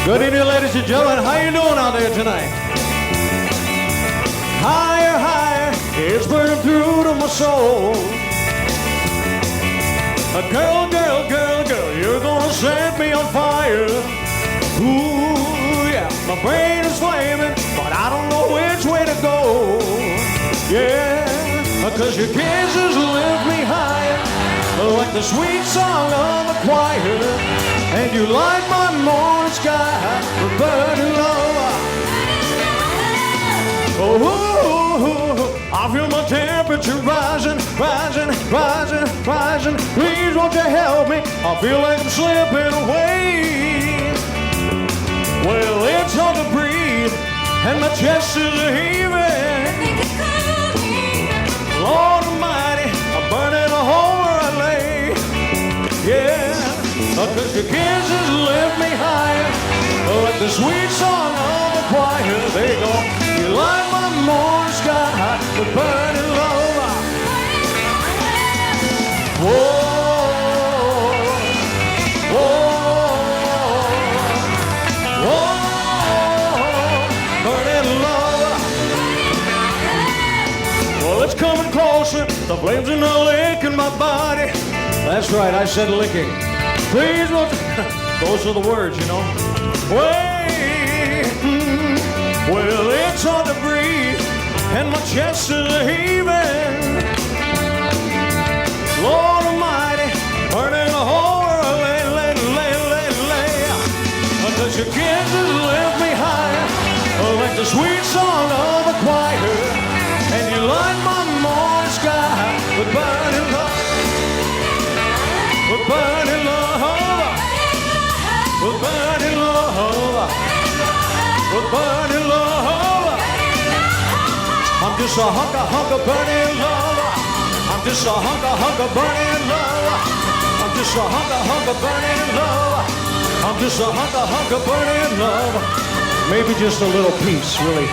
Good evening, ladies and gentlemen. How you doing out there tonight? Higher, higher, it's burning through to my soul. Girl, girl, girl, girl, you're gonna set me on fire. Ooh, yeah, my brain is flaming, but I don't know which way to go. Yeah, 'cause your kisses lift me higher, like the sweet song of a choir. And you light my morning sky with burning love. Oh, I feel my temperature rising, rising, rising, rising. Please won't you help me? I feel like I'm slipping away. Well, it's hard to breathe, and my chest is heaving. Lord Almighty, I'm burning a hole where I lay. Yeah. 'Cause your kisses lift me higher, like the sweet song of a choir. There you go. You light my morning sky with burning love. Whoa, whoa, whoa, burning love. Well, it's coming closer. The flames are not licking my body. That's right, I said licking. Please, those are the words, you know. Wait, well, it's hard to breathe, and my chest is heaving. Lord Almighty, burning a hole where I lay. 'Cause your kisses lift me higher, like the sweet song of a choir. And you light my morning sky with burning love. With burning love, with burning love, with burning love. I'm just a hunk of burning love. I'm just a hunk of burning love. I'm just a hunk of burning love. I'm just a hunk of burning love. Maybe just a little piece, really.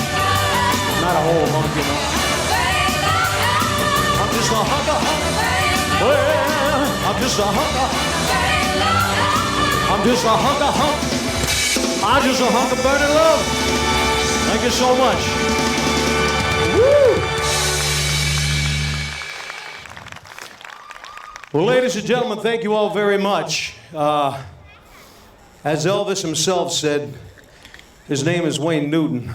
Not a whole hunk, you know. I'm just a hunk of well, I'm just a hunk of I'm just a hunk of I'm just a hunk of burning love. Thank you so much. Woo! Well, ladies and gentlemen, thank you all very much. As Elvis himself said, his name is Wayne Newton.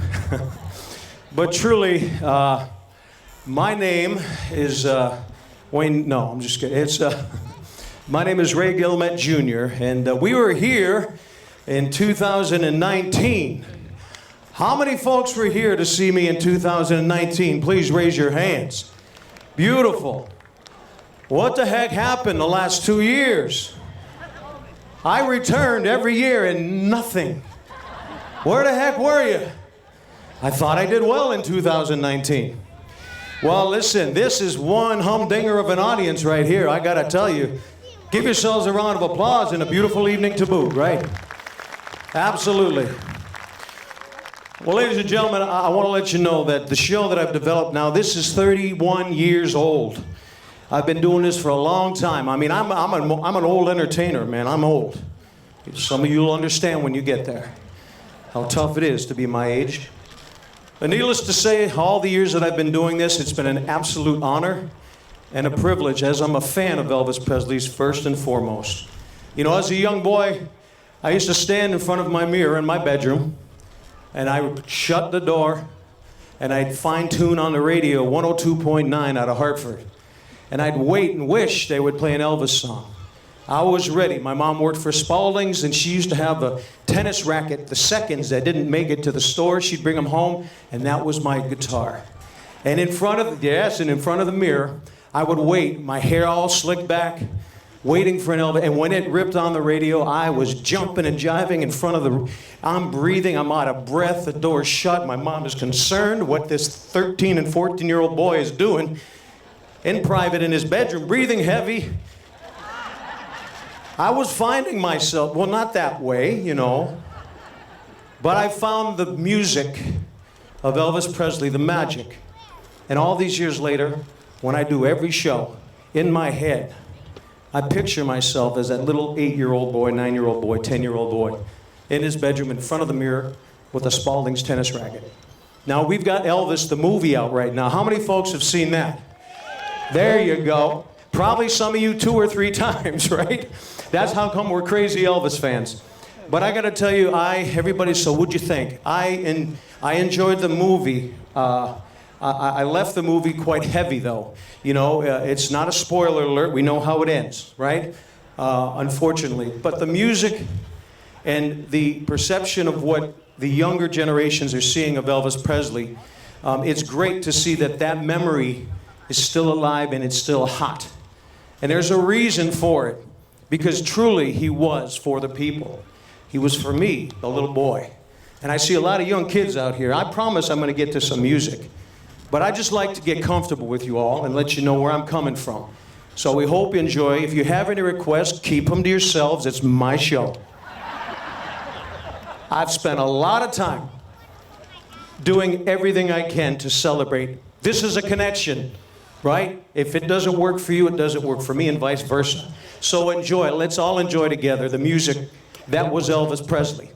But truly, my name is Wayne, no, I'm just kidding. It's, my name is Ray Gilmet Jr., and we were here in 2019. How many folks were here to see me in 2019? Please raise your hands. Beautiful. What the heck happened the last 2 years? I returned every year and nothing. Where the heck were you? I thought I did well in 2019. Well, listen, this is one humdinger of an audience right here. I gotta tell you, give yourselves a round of applause and a beautiful evening to boot, right? Absolutely. Well, ladies and gentlemen, I want to let you know that the show that I've developed now, this is 31 years old. I've been doing this for a long time. I mean, I'm an old entertainer, man. I'm old. Some of you will understand when you get there how tough it is to be my age. But needless to say, all the years that I've been doing this, it's been an absolute honor and a privilege, as I'm a fan of Elvis Presley's first and foremost. You know, as a young boy, I used to stand in front of my mirror in my bedroom, and I would shut the door, and I'd fine-tune on the radio 102.9 out of Hartford. And I'd wait and wish they would play an Elvis song. I was ready. My mom worked for Spalding's, and she used to have a tennis racket, the seconds that didn't make it to the store. She'd bring them home, and that was my guitar. And in front of the mirror, I would wait, my hair all slicked back, waiting for an Elvis. And when it ripped on the radio, I was jumping and jiving in front of I'm breathing, I'm out of breath, the door's shut. My mom is concerned what this 13 and 14-year-old boy is doing in private in his bedroom, breathing heavy. I was finding myself, well, not that way, you know, but I found the music of Elvis Presley, the magic. And all these years later, when I do every show, in my head, I picture myself as that little 8-year-old boy, 9-year-old boy, 10-year-old boy, in his bedroom in front of the mirror with a Spalding's tennis racket. Now, we've got Elvis, the movie, out right now. How many folks have seen that? There you go. Probably some of you 2 or 3 times, right? That's how come we're crazy Elvis fans. But I got to tell you, everybody, so what'd you think? I enjoyed the movie. I left the movie quite heavy, though. You know, it's not a spoiler alert. We know how it ends, right? Unfortunately. But the music and the perception of what the younger generations are seeing of Elvis Presley, it's great to see that that memory is still alive and it's still hot. And there's a reason for it, because truly he was for the people. He was for me, the little boy. And I see a lot of young kids out here. I promise I'm going to get to some music. But I just like to get comfortable with you all and let you know where I'm coming from. So we hope you enjoy. If you have any requests, keep them to yourselves. It's my show. I've spent a lot of time doing everything I can to celebrate. This is a connection, right? If it doesn't work for you, it doesn't work for me, and vice versa. So enjoy. Let's all enjoy together the music that was Elvis Presley.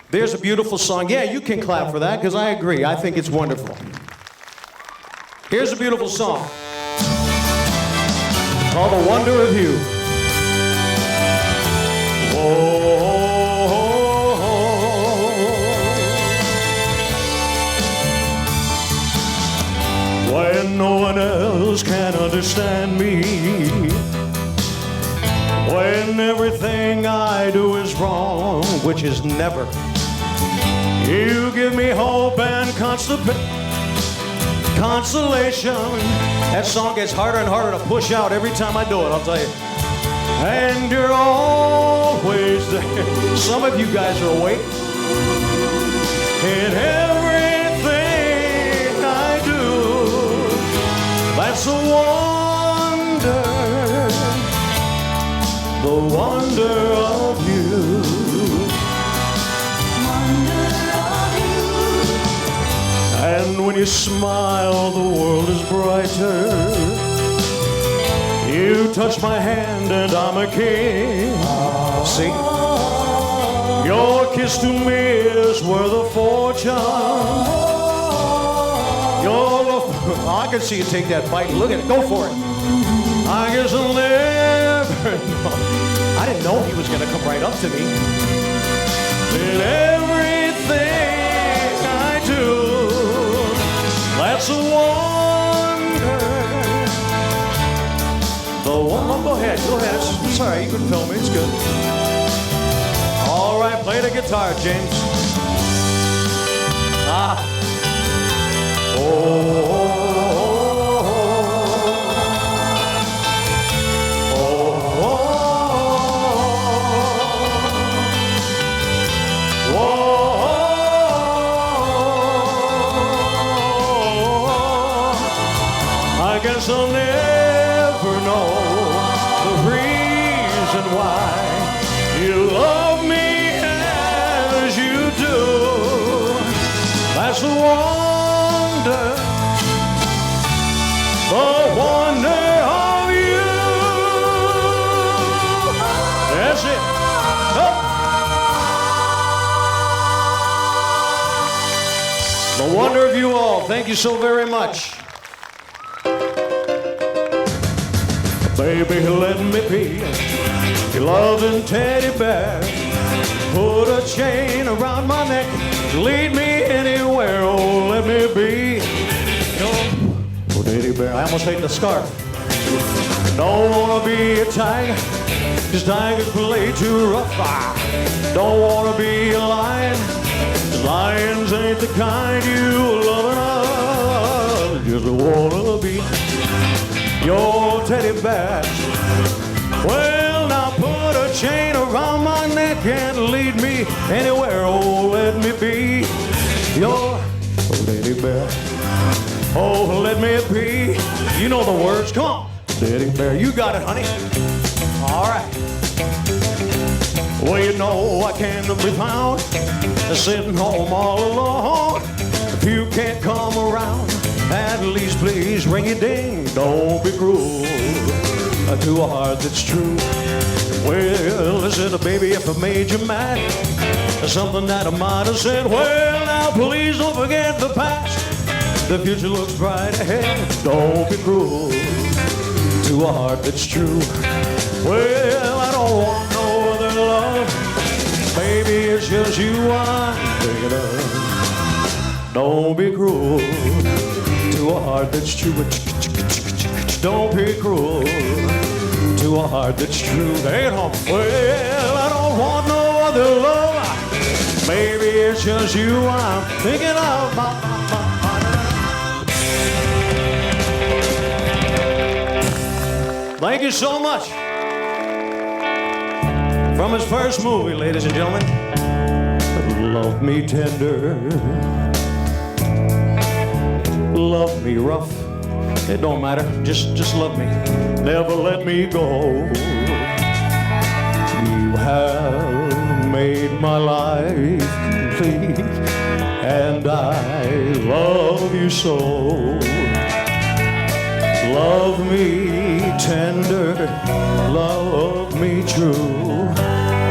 There's a beautiful song. Yeah, you can clap for that, because I agree. I think it's wonderful. Here's a beautiful song called The Wonder of You. When no one else can understand me, when everything I do is wrong, which is never, you give me hope and consolation. That song gets harder and harder to push out every time I do it, I'll tell you. And you're always there. Some of you guys are awake. In everything I do, that's a wonder, the wonder of you. And when you smile, the world is brighter. You touch my hand and I'm a king. See? Your kiss to me is worth a fortune. Your love, I can see you take that bite. Look at it. Go for it. I guess I'll never know. I didn't know he was going to come right up to me. In everything I do, that's a wonder. The one. Oh, go ahead. It's all right. You can film me. It's good. All right. Play the guitar, James. I guess I'll never know the reason why you love me as you do. That's the wonder of you. That's it. Oh. The wonder of you all. Thank you so very much. Baby, let me be your loving teddy bear. Put a chain around my neck, lead me anywhere. Oh, let me be your teddy bear. I almost ate the scarf. Don't wanna be a tiger, 'cause tigers play too rough. Don't wanna be a lion, 'cause lions ain't the kind you love enough. Just wanna be your teddy bear. Well, now put a chain around my neck and lead me anywhere. Oh, let me be your teddy bear. Oh, let me be. You know the words. Come on. Teddy bear. You got it, honey. All right. Well, you know I can't be found sitting home all alone. If you can't come around, at least please ring a ding. Don't be cruel to a heart that's true. Well, is it a baby if I made you mad? Or something that I might have said? Well, now please don't forget the past. The future looks bright ahead. Don't be cruel to a heart that's true. Well, I don't want no other love. Baby, it's just you I'm thinking of. Don't be cruel to a heart that's true. Don't be cruel to a heart that's true. They don't. Well, I don't want no other love. Maybe it's just you I'm thinking of. Thank you so much. From his first movie, ladies and gentlemen, Love Me Tender, Love Me Rough. It don't matter, just love me. Never let me go. You have made my life complete, and I love you so. Love me tender, love me true,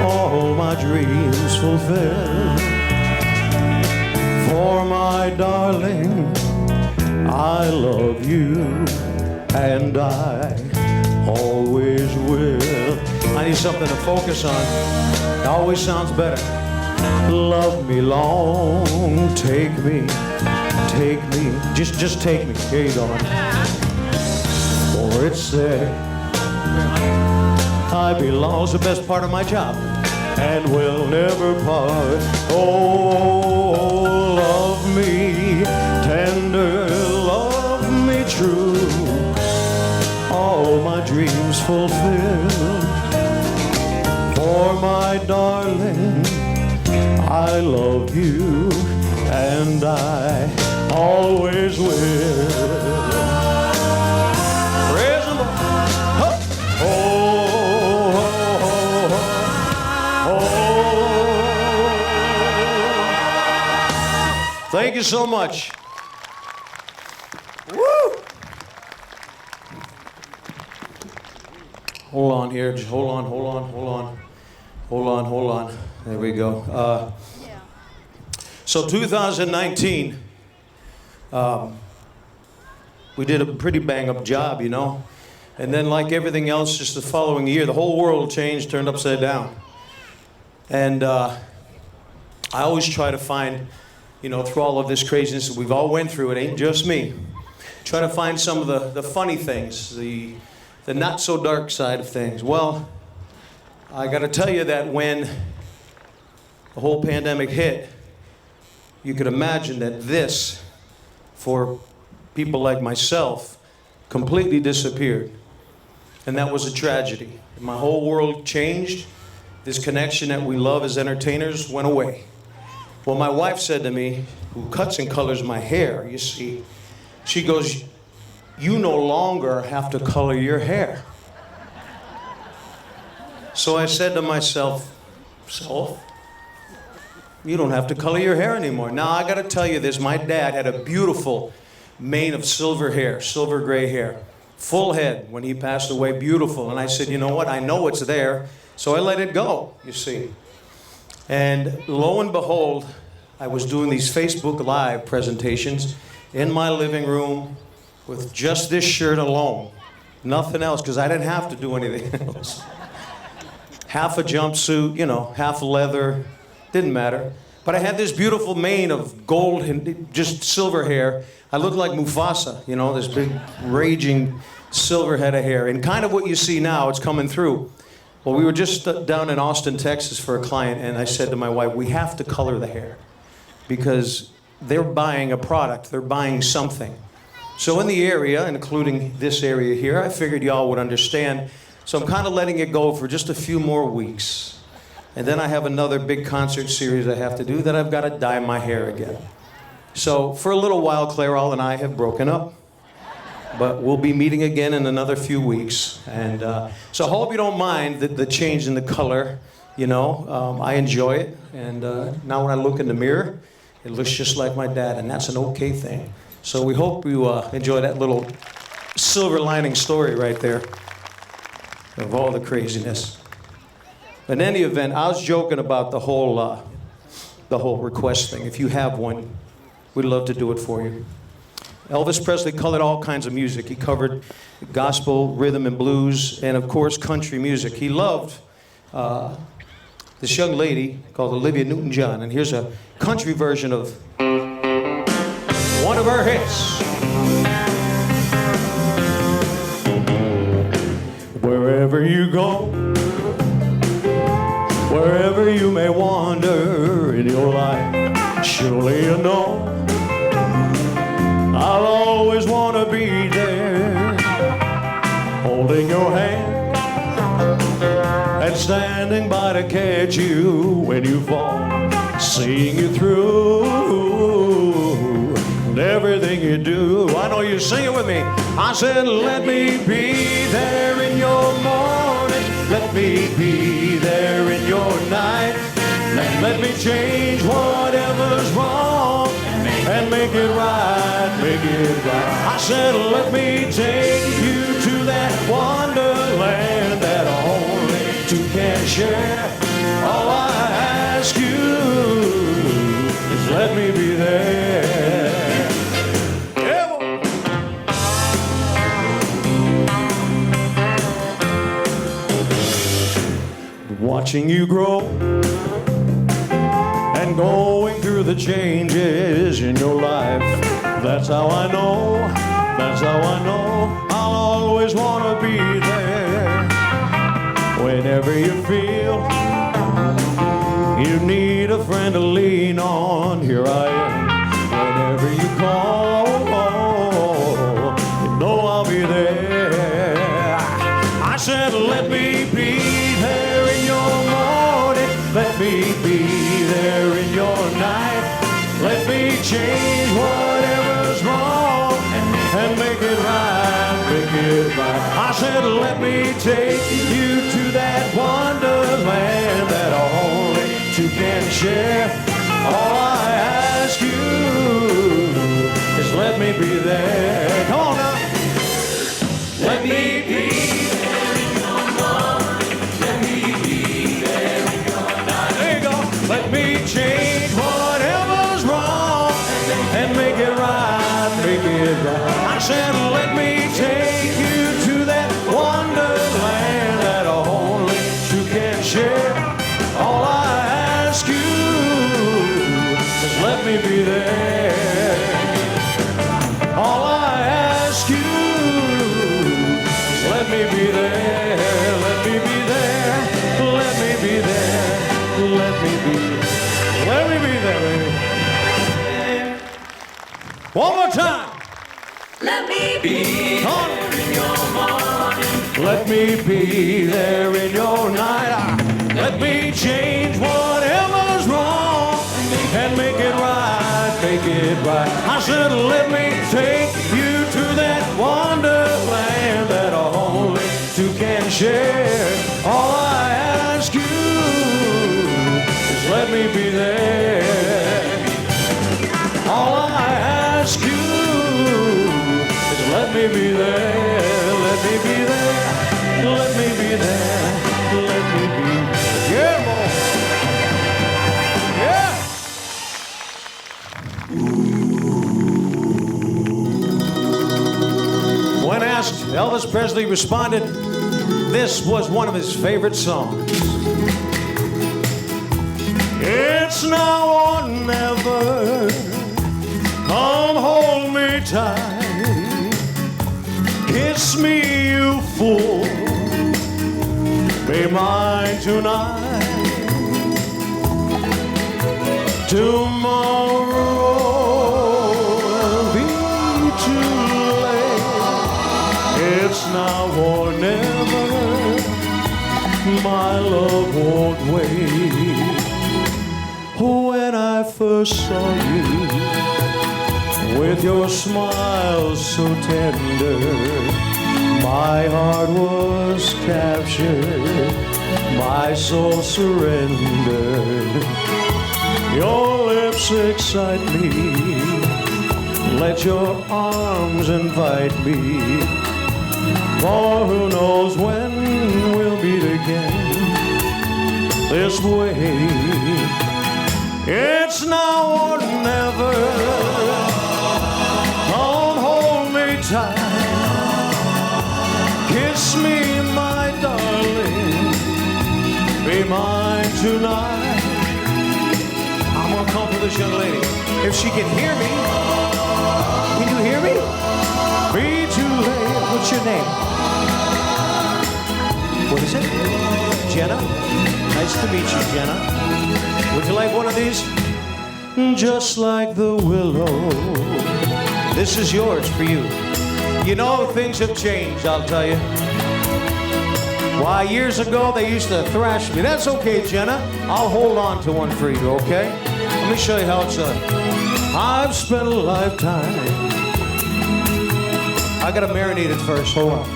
all my dreams fulfill. For my darling, I love you, and I always will. I need something to focus on. It always sounds better. Love me long, take me, just take me. Here you go, man. For it's there I belong. It's the best part of my job, and we'll never part. Oh, love me tender, love me true, all my dreams fulfill. For my darling, I love you, and I always will. Thank you so much. Woo! Hold on here. Just hold on. There we go. So 2019, we did a pretty bang-up job, you know. And then like everything else, just the following year, the whole world changed, turned upside down. And I always try to find, you know, through all of this craziness that we've all went through, it ain't just me. Try to find some of the funny things, the not so dark side of things. Well, I gotta tell you that when the whole pandemic hit, you could imagine that this, for people like myself, completely disappeared. And that was a tragedy. My whole world changed. This connection that we love as entertainers went away. Well, my wife said to me, who cuts and colors my hair, you see, she goes, you no longer have to color your hair. So I said to myself, so? You don't have to color your hair anymore. Now, I gotta tell you this, my dad had a beautiful mane of silver hair, silver gray hair, full head when he passed away, beautiful. And I said, you know what, I know it's there, so I let it go, you see. And lo and behold, I was doing these Facebook Live presentations in my living room with just this shirt alone. Nothing else, because I didn't have to do anything else. Half a jumpsuit, you know, half leather, didn't matter. But I had this beautiful mane of gold and just silver hair. I looked like Mufasa, you know, this big raging silver head of hair. And kind of what you see now, it's coming through. Well, we were just down in Austin, Texas for a client, and I said to my wife, we have to color the hair because they're buying a product, they're buying something. So in the area, including this area here, I figured y'all would understand. So I'm kind of letting it go for just a few more weeks. And then I have another big concert series I have to do that I've got to dye my hair again. So for a little while, Clairol and I have broken up. But we'll be meeting again in another few weeks. And so I hope you don't mind the change in the color. You know, I enjoy it. And now when I look in the mirror, it looks just like my dad. And that's an okay thing. So we hope you enjoy that little silver lining story right there of all the craziness. In any event, I was joking about the whole request thing. If you have one, we'd love to do it for you. Elvis Presley colored all kinds of music. He covered gospel, rhythm and blues, and of course country music. He loved this young lady called Olivia Newton-John, and here's a country version of one of her hits. Wherever you go, wherever you may wander in your life, surely you know I'll always want to be there, holding your hand and standing by to catch you when you fall, seeing you through and everything you do. I know you sing it with me. I said, let me be there in your morning, let me be there in your night, let me change whatever's wrong and make it right, make it right. I said, let me take you to that wonderland that only two can share. All I ask you is let me be there. Watching you grow and going through the changes in your life, that's how I know, that's how I know I'll always want to be there. Whenever you feel you need a friend to lean on, here I am. Whenever you call, you know I'll be there. I said, let me be there in your morning, let me be there in your night, let me change whatever's wrong and make it right, make it right. I said, let me take you to that wonderland that only two can share. All I ask you is let me be there. Come on now. Let me be there in your morning, let me be there in your night. There you go. Let me change whatever's wrong and make it right, make it right. I said, let me take you to that wonderland that only two can share. All I ask you is let me be there. All I ask you is let me be there. Let me be there. Let me be there. Let me be. Let me be there. One more time. Let me be there in your morning. Let me be there in your night. Let me change whatever's wrong and make it right, make it right. I said, let me take you to that wonderland that only two can share. All I ask you is let me be there. All I ask you is let me be there, let me be there, let me be there, let me be there. Yeah, boy. Yeah. When asked, Elvis Presley responded, this was one of his favorite songs. It's now or never, come hold me tight, kiss me you fool, be mine tonight. Tomorrow will be too late. It's now or never. My love won't wait. When I first saw you, with your smile so tender, my heart was captured, my soul surrendered. Your lips excite me, let your arms invite me, for who knows when we'll meet again. this way. It's now or never. Don't hold me tight. Kiss me, my darling. Be mine tonight. I'm gonna call for this young lady. If she can hear me, can you hear me? Be too late. What's your name? What is it? Jenna? Nice to meet you, Jenna. Would you like one of these? Just like the willow. This is yours for you. You know, things have changed, I'll tell you. Why, years ago, they used to thrash me. That's okay, Jenna. I'll hold on to one for you, okay? Let me show you how it's done. I've spent a lifetime. I gotta marinate it first, hold on.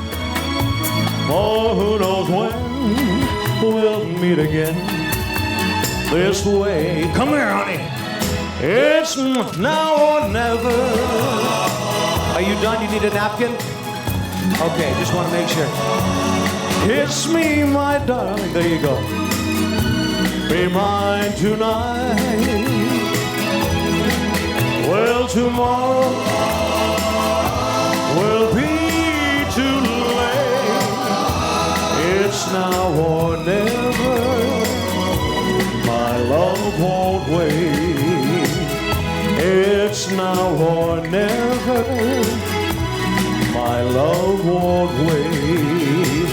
Oh, who knows when we'll meet again this way. Come here, honey. It's now or never. Are you done? You need a napkin? Okay, just want to make sure. Kiss me, my darling. There you go. Be mine tonight. Well, tomorrow will be too late. It's now or never. My love won't wait. It's now or never. My love won't wait.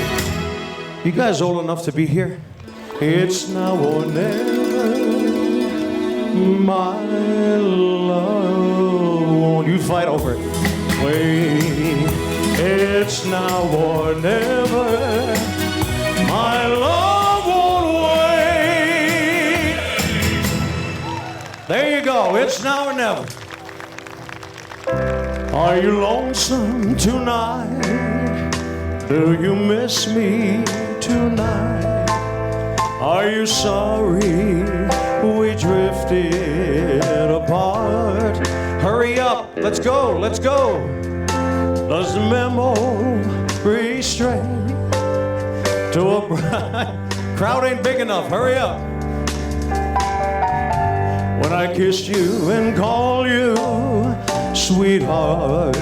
You guys old enough to be here? It's now or never. My love won't. You fight over it. Wait. It's now or never. My love won't wait. There you go. It's now or never. Are you lonesome tonight? Do you miss me tonight? Are you sorry we drifted apart? Hurry up. Let's go. Let's go. Does the memory stray to a bride? Crowd ain't big enough. Hurry up. When I kissed you and called you sweetheart,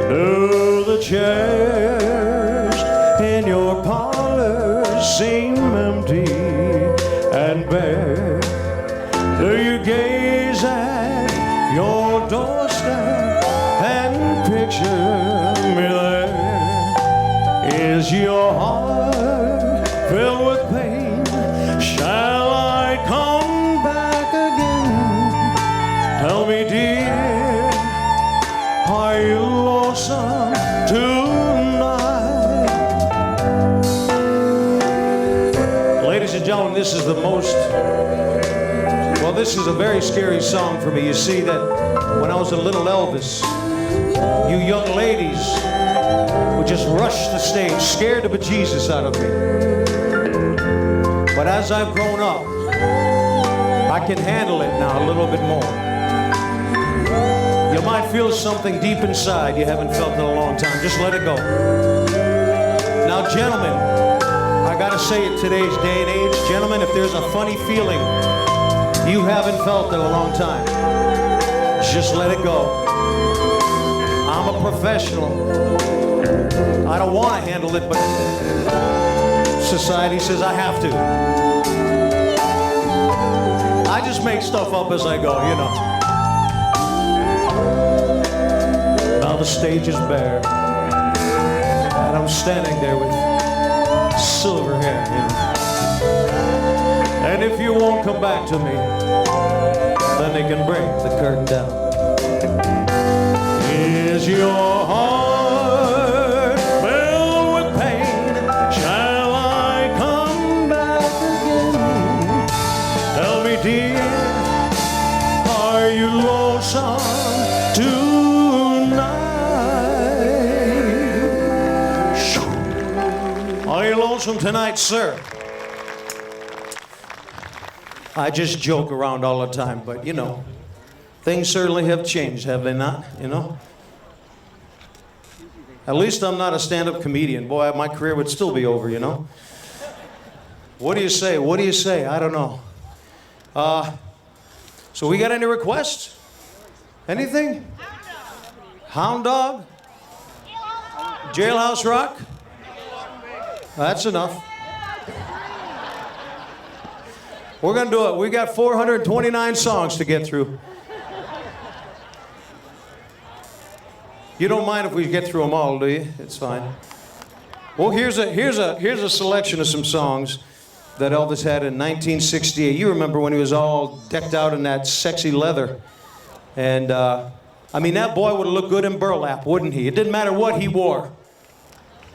do the chairs in your parlor seem empty and bare? Do you gaze at your doorstep and picture me there? Is your heart filled with pain? Shall I come back again? Tell me, dear, are you lonesome tonight? Ladies and gentlemen, this is the most, well, this is a very scary song for me. You see that when I was a little Elvis, you young ladies would just rush the stage, scared the bejesus out of me. But as I've grown up, I can handle it now a little bit more. You might feel something deep inside you haven't felt in a long time. Just let it go. Now, gentlemen, I gotta say it today's day and age. Gentlemen, if there's a funny feeling you haven't felt in a long time, just let it go. I'm a professional. I don't want to handle it, but society says I have to. I just make stuff up as I go, you know. Now the stage is bare, and I'm standing there with silver hair, you know. And if you won't come back to me, then they can bring the curtain down. Is your heart filled with pain? Shall I come back again? Tell me, dear, are you lonesome tonight? Are you lonesome tonight, sir? I just joke around all the time, but you know, things certainly have changed, have they not? You know? At least I'm not a stand-up comedian. Boy, my career would still be over, you know? What do you say? What do you say? I don't know. So we got any requests? Anything? Hound Dog? Jailhouse Rock? That's enough. We're going to do it. We got 429 songs to get through. You don't mind if we get through them all, do you? It's fine. Well, here's a selection of some songs that Elvis had in 1968. You remember when he was all decked out in that sexy leather. And, I mean, that boy would have looked good in burlap, wouldn't he? It didn't matter what he wore.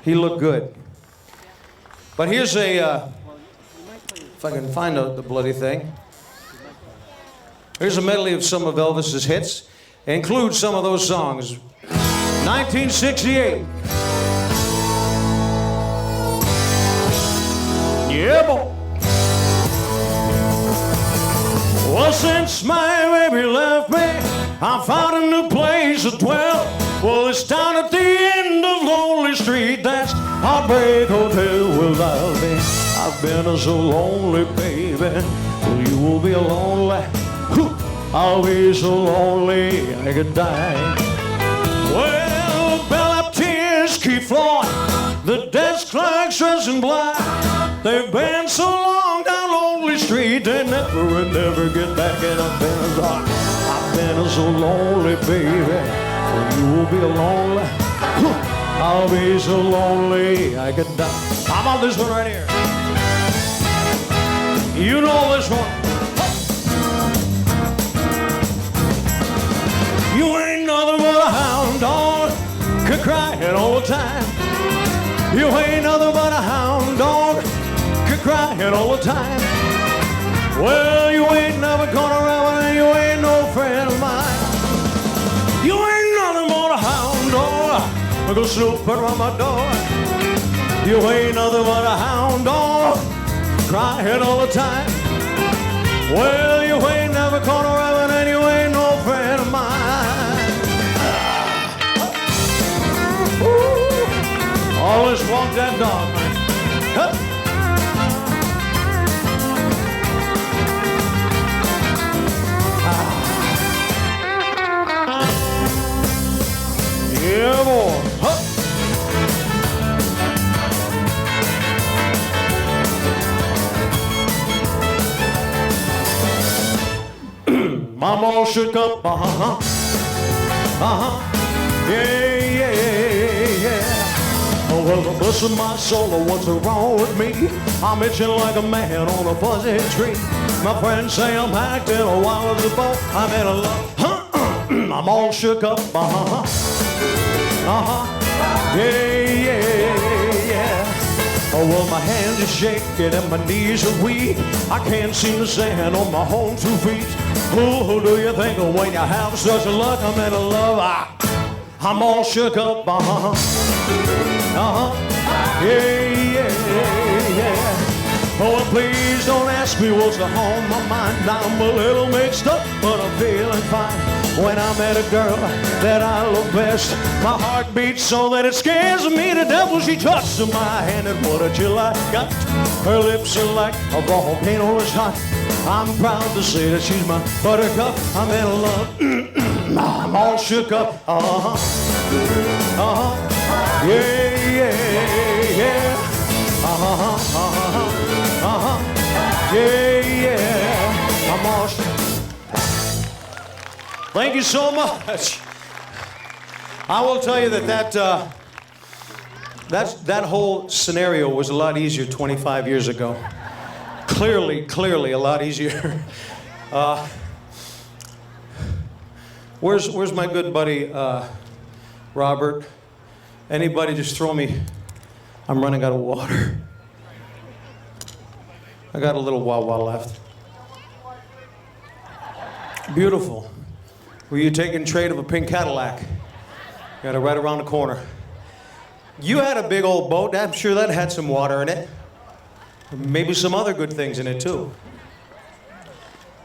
He looked good. But here's a, if I can find the bloody thing. Here's a medley of some of Elvis's hits. It includes some of those songs. 1968. Yeah, boy. Well, since my baby left me, I found a new place to dwell. Well, it's down at the end of Lonely Street. That's Heartbreak Hotel. Well, I've been so lonely, baby. Well, you will be lonely. I'll be so lonely I could die. Well, bell-up tears keep flowing. The desk clerk's dressing black. They've been so long down Lonely Street, they never get back. And I've been so lonely, baby. You will be lonely. I'll be so lonely I could die. How about this one right here? You know this one. You ain't nothing but a hound dog, crying all the time. You ain't nothing but a hound dog, crying all the time. Well, you ain't never gonna run and you ain't no friend of mine. You ain't nothing but a hound dog, go snooping around my door. You ain't nothing but a hound dog, crying all the time. Well, you ain't never gonna run and you ain't no friend of mine. Always walk that dog, man. Huh? Yeah, boy. Huh? Mama all shook up, yeah. Oh, well, the bust of my soul, what's wrong with me? I'm itching like a man on a fuzzy tree. My friends say I'm acting a wild as a boat. I'm in a love, I'm all shook up, yeah. Oh, well, my hands are shaking and my knees are weak. I can't seem to stand on my own 2 feet. Who do you think of when you have such a luck? I'm in a love, I'm all shook up, yeah. Oh, and please don't ask me what's on my mind. I'm a little mixed up, but I'm feeling fine. When I met a girl that I love best, my heart beats so that it scares me to death. Well, she touched my hand and what a chill I got. Her lips are like a volcano is hot. I'm proud to say that she's my buttercup. I'm in love. I'm all shook up. Yeah. Yeah. I'm all shook. Thank you so much. I will tell you that whole scenario was a lot easier 25 years ago. Clearly a lot easier. Where's my good buddy, Robert? Anybody just throw me, I'm running out of water. I got a little Wawa left. Beautiful. Were you taking trade of a pink Cadillac? Got it right around the corner. You had a big old boat. I'm sure that had some water in it. Maybe some other good things in it, too.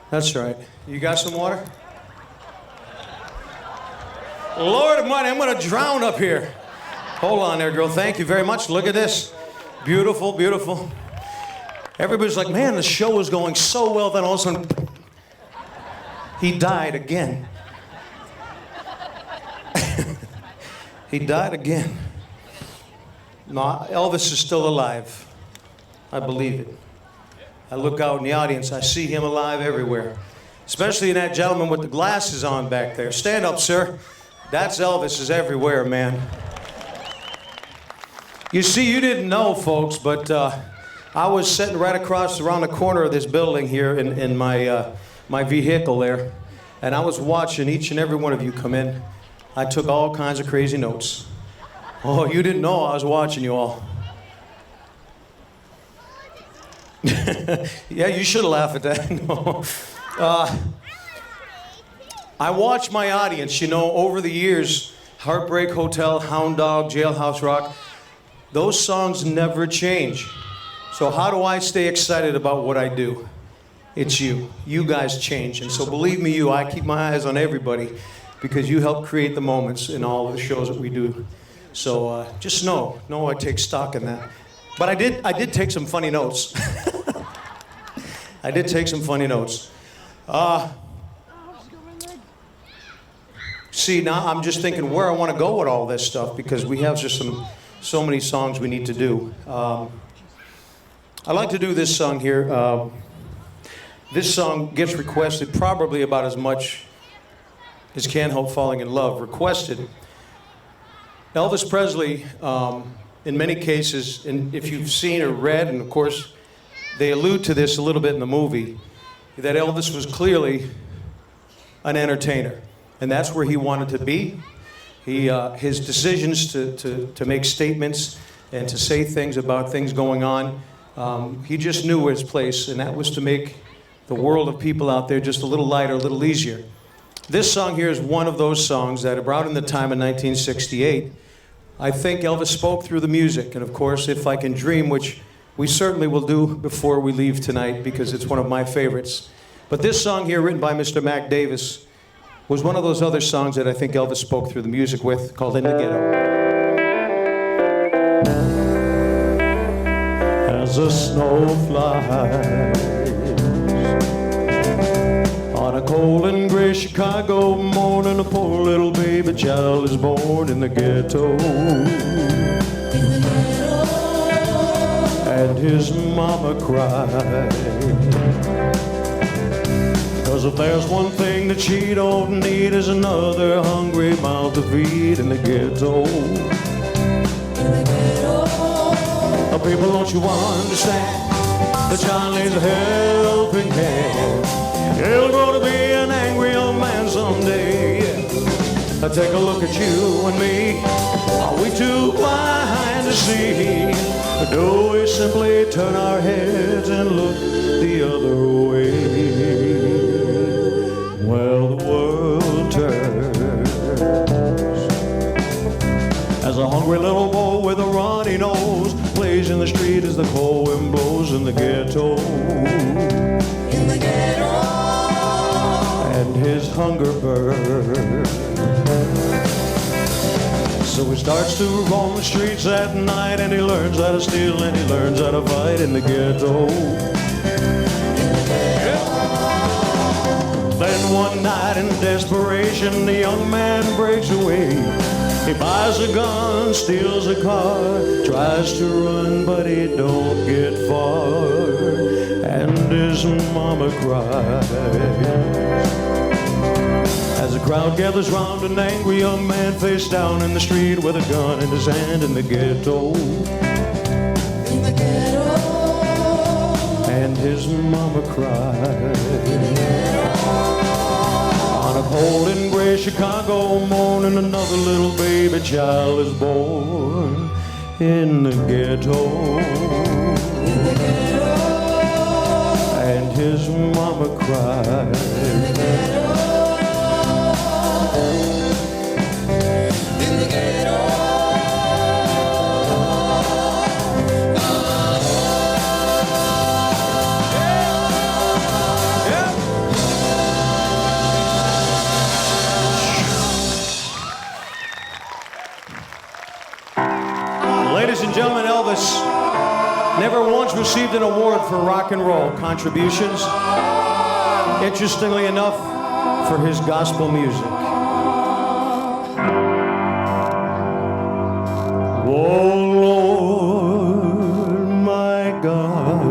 That's right. You got some water? Lord Almighty, I'm going to drown up here. Hold on there, girl. Thank you very much. Look at this. Beautiful, beautiful. Everybody's like, man, the show is going so well. Then all of a sudden, he died again. He died again. No, Elvis is still alive. I believe it. I look out in the audience, I see him alive everywhere. Especially that gentleman with the glasses on back there. Stand up, sir. That's Elvis is everywhere, man. You see, you didn't know, folks, but I was sitting right around the corner of this building here in my vehicle there, and I was watching each and every one of you come in. I took all kinds of crazy notes. Oh, you didn't know I was watching you all. Yeah, you should laugh at that. No. I watch my audience, you know, over the years, Heartbreak Hotel, Hound Dog, Jailhouse Rock, those songs never change. So how do I stay excited about what I do? It's you. You guys change. And so believe me, I keep my eyes on everybody because you help create the moments in all of the shows that we do. So just know I take stock in that. But I did take some funny notes. I did take some funny notes. See, now I'm just thinking where I want to go with all this stuff because we have just so many songs we need to do. I like to do this song here. This song gets requested probably about as much as Can't Help Falling in Love. Requested. Elvis Presley, in many cases, and if you've seen or read, and of course they allude to this a little bit in the movie, that Elvis was clearly an entertainer. And that's where he wanted to be. His decisions to make statements and to say things about things going on, he just knew his place, and that was to make the world of people out there just a little lighter, a little easier. This song here is one of those songs that about in the time of 1968, I think Elvis spoke through the music. And of course, If I Can Dream, which we certainly will do before we leave tonight because it's one of my favorites. But this song here, written by Mr. Mac Davis, was one of those other songs that I think Elvis spoke through the music with, called In the Ghetto. As a snow flies on a cold and gray Chicago morning, a poor little baby child is born in the ghetto. And his mama cried, 'cause if there's one thing that she don't need is another hungry mouth to feed in the ghetto. Oh, people, don't you understand? The child needs a helping hand. He'll grow to be an angry young man someday. Yeah. Take a look at you and me. Are we too blind to see? Or do we simply turn our heads and look the other way? Well, the world turns as a hungry little boy with a runny nose plays in the street as the cold wind blows in the ghetto. In the ghetto. And his hunger burns. So he starts to roam the streets at night, and he learns how to steal and he learns how to fight in the ghetto. Then one night in desperation, the young man breaks away. He buys a gun, steals a car, tries to run, but he don't get far. And his mama cries as the crowd gathers round an angry young man face down in the street with a gun in his hand in the ghetto. In the ghetto. And his mama cried. On a cold and gray Chicago morning, another little baby child is born in the ghetto. In the ghetto. And his mama cried. In the ghetto. In the ghetto. Ladies and gentlemen, Elvis never once received an award for rock and roll contributions, interestingly enough, for his gospel music. Oh Lord, my God,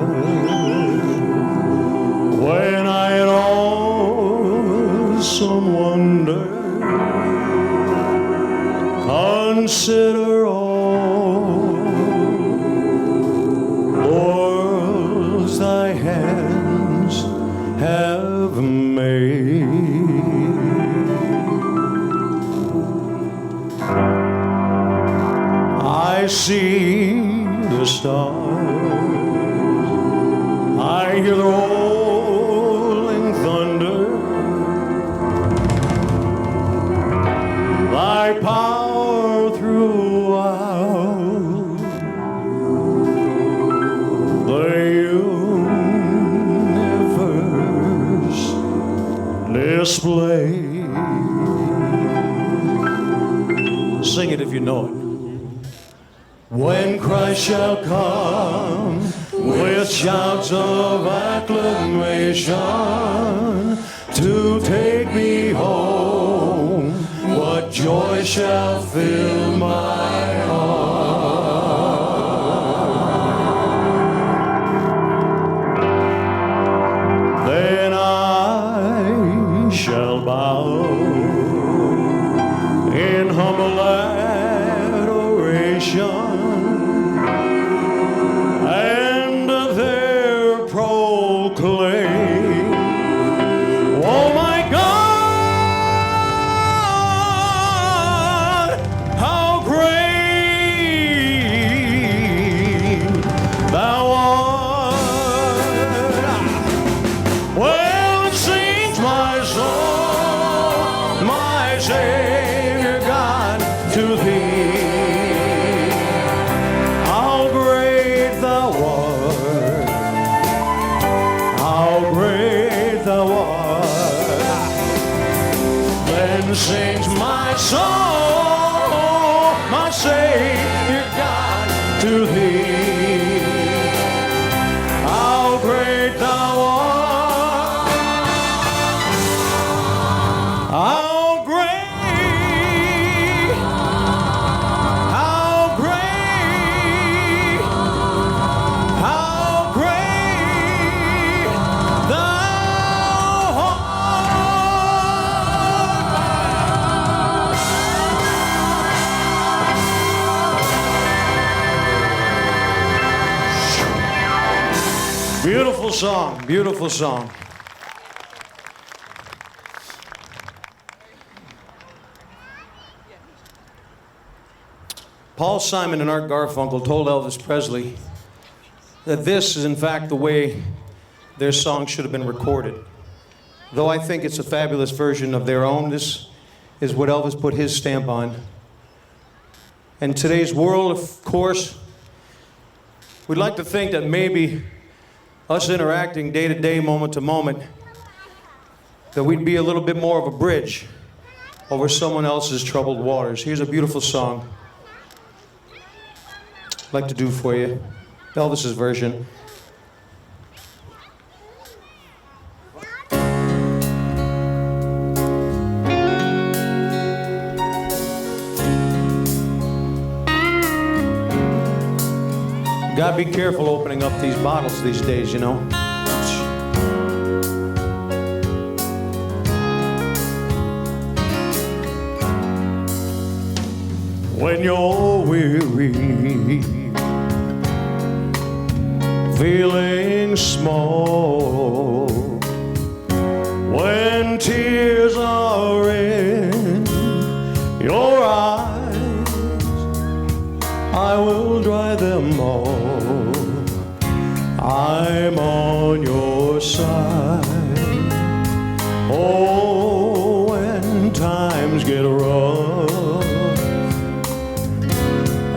when I in awesome wonder consider all worlds thy hands have made, I see the stars, I hear the rolling thunder, thy power throughout the universe display. Sing it if you know it. When Christ shall come with shouts of acclamation to take me home, what joy shall fill my heart. Then I shall bow in humble adoration and there proclaim, oh my God, how great thou art. Well, it sings my soul, my Savior God, to thee. How great thou art, how great thou art. Then sings my soul, my Savior God, to thee. How great thou art, how great, how great, how great thou art. Beautiful song, beautiful song. Paul Simon and Art Garfunkel told Elvis Presley that this is in fact the way their song should have been recorded. Though I think it's a fabulous version of their own, this is what Elvis put his stamp on. And today's world, of course, we'd like to think that maybe us interacting day to day, moment to moment, that we'd be a little bit more of a bridge over someone else's troubled waters. Here's a beautiful song I'd like to do for you, Elvis's version. Gotta be careful opening up these bottles these days, you know. When you're weary, feeling small, when tears are in your eyes, I will dry them all. I'm on your side. Oh, when times get rough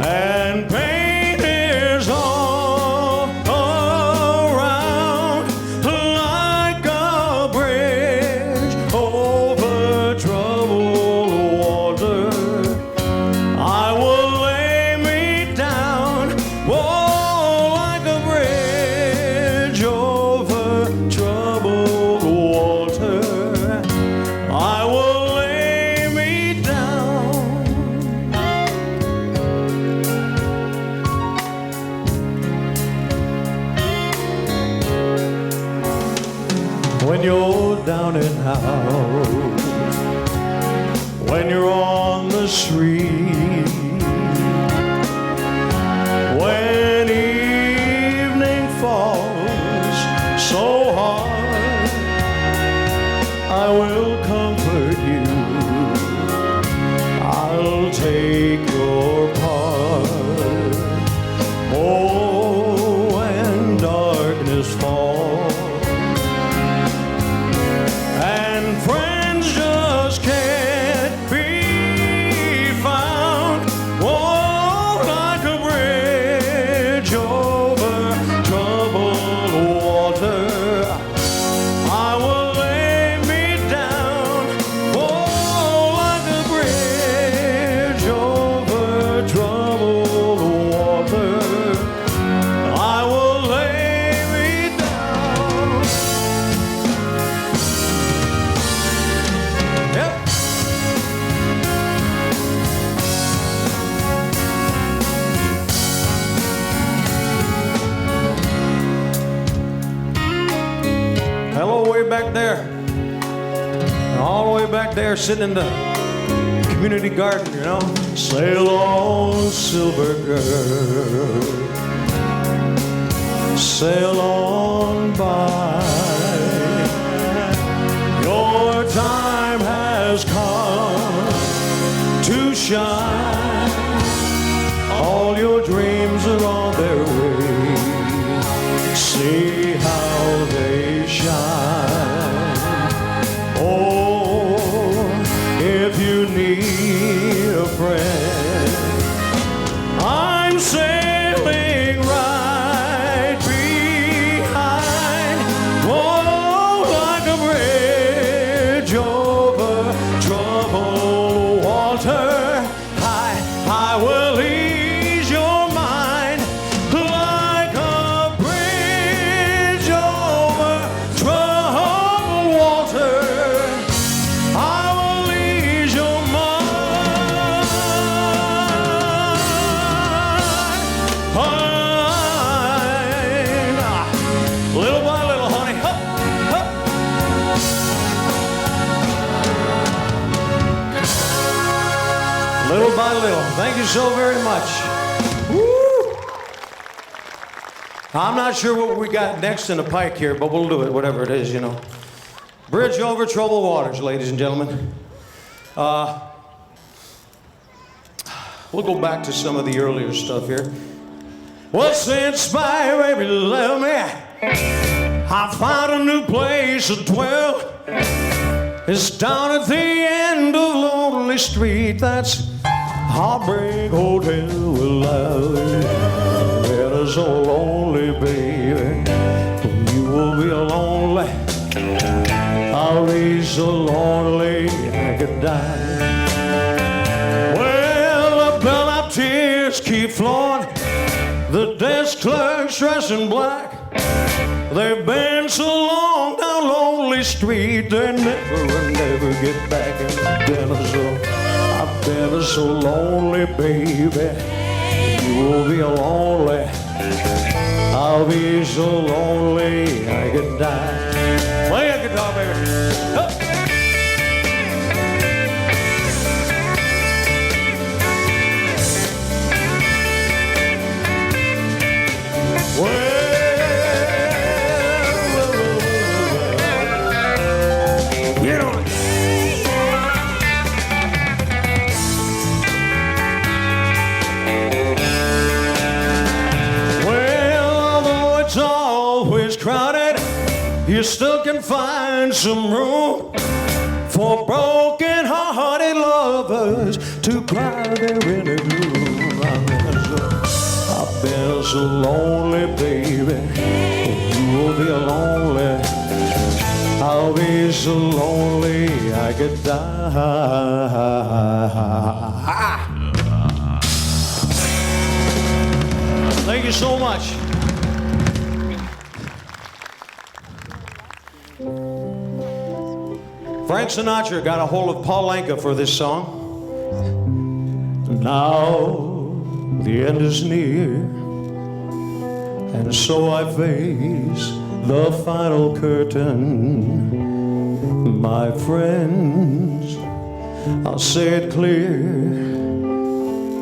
and pain is all around, like a bridge over troubled water, I will lay me down, oh, like a bridge when you're down and out, when you're on the street, when evening falls so hard, I will comfort you, I'll take your part. Oh, when darkness falls and friends just can't be found, oh, like a bridge over troubled water, I will lay me down. Oh, like a bridge over troubled water, I will lay me down. Yep. Hello, way back there. All the way back there, sitting in the community garden, you know. Sail on, silver girl, sail on by. Your time has come to shine. All your dreams are on their way. See how they shine. Oh, if you need a friend, I'm sailing right behind. Oh, like a bridge over troubled water, I will ease your mind. Like a bridge over troubled water, I will ease your mind. Little by little, honey. Hup, hup. Little by little. Thank you so very much. Woo! I'm not sure what we got next in the pike here, but we'll do it, whatever it is, you know. Bridge over troubled waters, ladies and gentlemen. We'll go back to some of the earlier stuff here. Well, since my baby left me, I found a new place to dwell. It's down at the end of Lonely Street. That's Heartbreak Hotel will love you. It is so lonely, baby. You will be lonely. I'll be so lonely I could die. Well, the bellhop tears keep flowing. The desk clerks dressed in black. They've been so long down Lonely Street, they never get back. And I've been so lonely, baby. You will be lonely. I'll be so lonely I could die. Play a guitar, baby. Hup. Crowded, you still can find some room for broken-hearted lovers to cry there in the gloom. I've been so lonely, baby. You will be lonely. I'll be so lonely I could die. Thank you so much. Frank Sinatra got a hold of Paul Anka for this song. Now the end is near, and so I face the final curtain, my friends. I'll say it clear,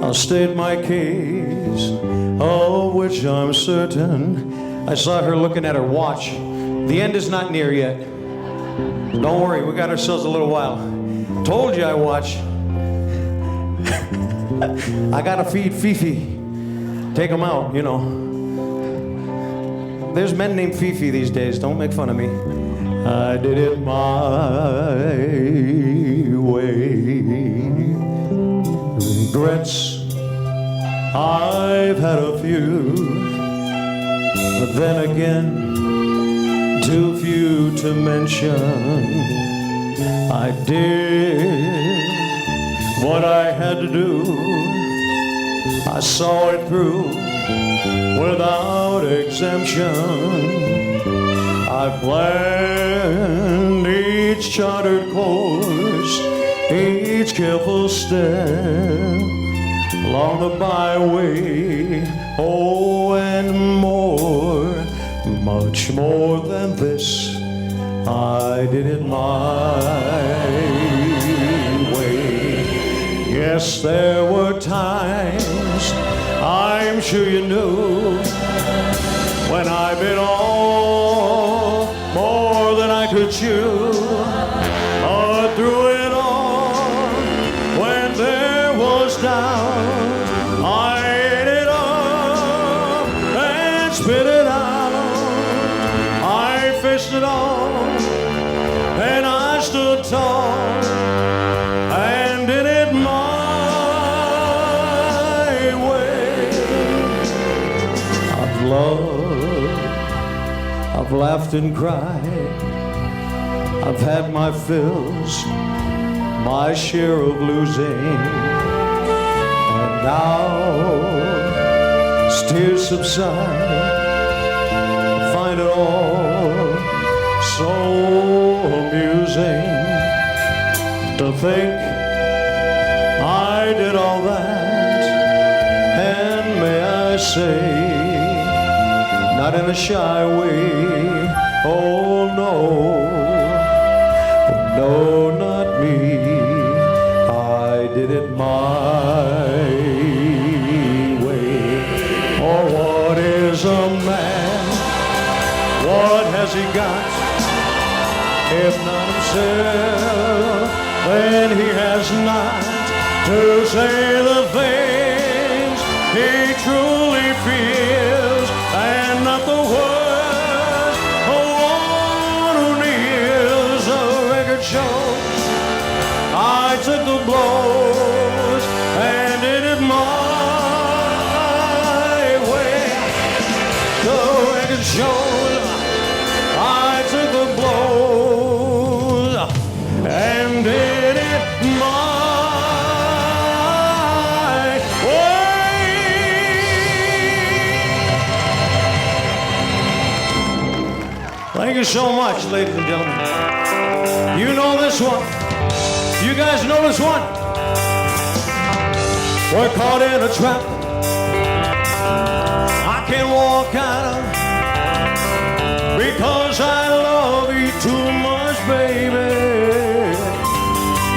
I'll state my case, of which I'm certain. I saw her looking at her watch. The end is not near yet. Don't worry, we got ourselves a little while. Told you I watch. I gotta feed Fifi. Take him out, you know. There's men named Fifi these days. Don't make fun of me. I did it my way. Regrets, I've had a few. But then again, too few to mention. I did what I had to do. I saw it through without exemption. I planned each chartered course, each careful step along the byway. Oh, and more, much more than this, I did it my way. Yes, there were times, I'm sure you knew, when I bit off more than I could chew. But through it all, when there was doubt, I ate it up and spit it out. I faced it all, and I stood tall and did it my way. I've loved, I've laughed and cried, I've had my fills, my share of losing, and now as tears subside, I find it all so amusing to think I did all that, and may I say, not in a shy way, oh no, no, not me, I did it my way. Oh, what is a man? What has he got? If not himself, then he has not to say the things he truly feels, and not the words of one who kneels. The record shows I took the blows and did it my way. The record shows I took the blows and did it my way. Thank you so much, ladies and gentlemen. You know this one. You guys know this one. We're caught in a trap I can't walk out of, because I love you too much, baby.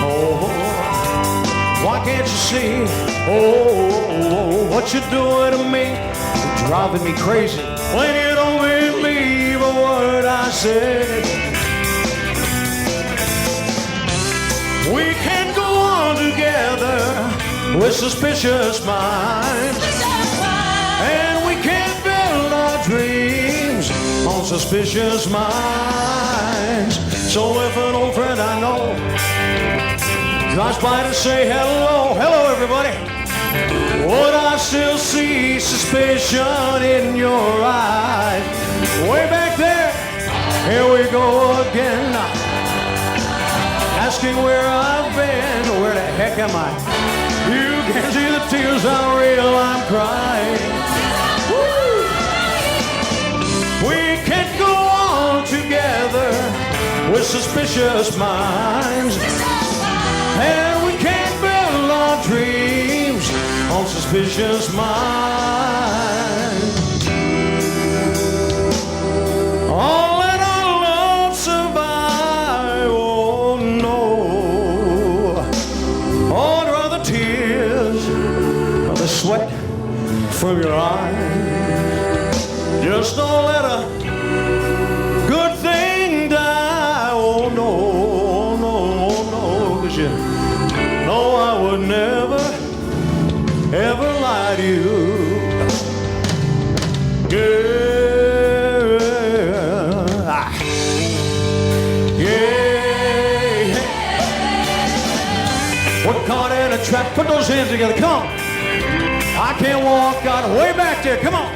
Oh, why can't you see? Oh, what you're doing to me, you're driving me crazy. When you don't believe a word I said, we can't go on together with suspicious minds, and we can't build our dreams on suspicious minds. So if an old friend I know drops by to say hello, hello everybody, would I still see suspicion in your eyes? Way back there, here we go again, asking where I've been. Where the heck am I? You can see the tears how real I'm crying. Woo! We can't go on together with suspicious minds, and we can't build our dreams on suspicious minds. Oh, ever lie to you. Girl, yeah. We're caught in a trap. Put those hands together. Come on. I can't walk out. Way back there. Come on.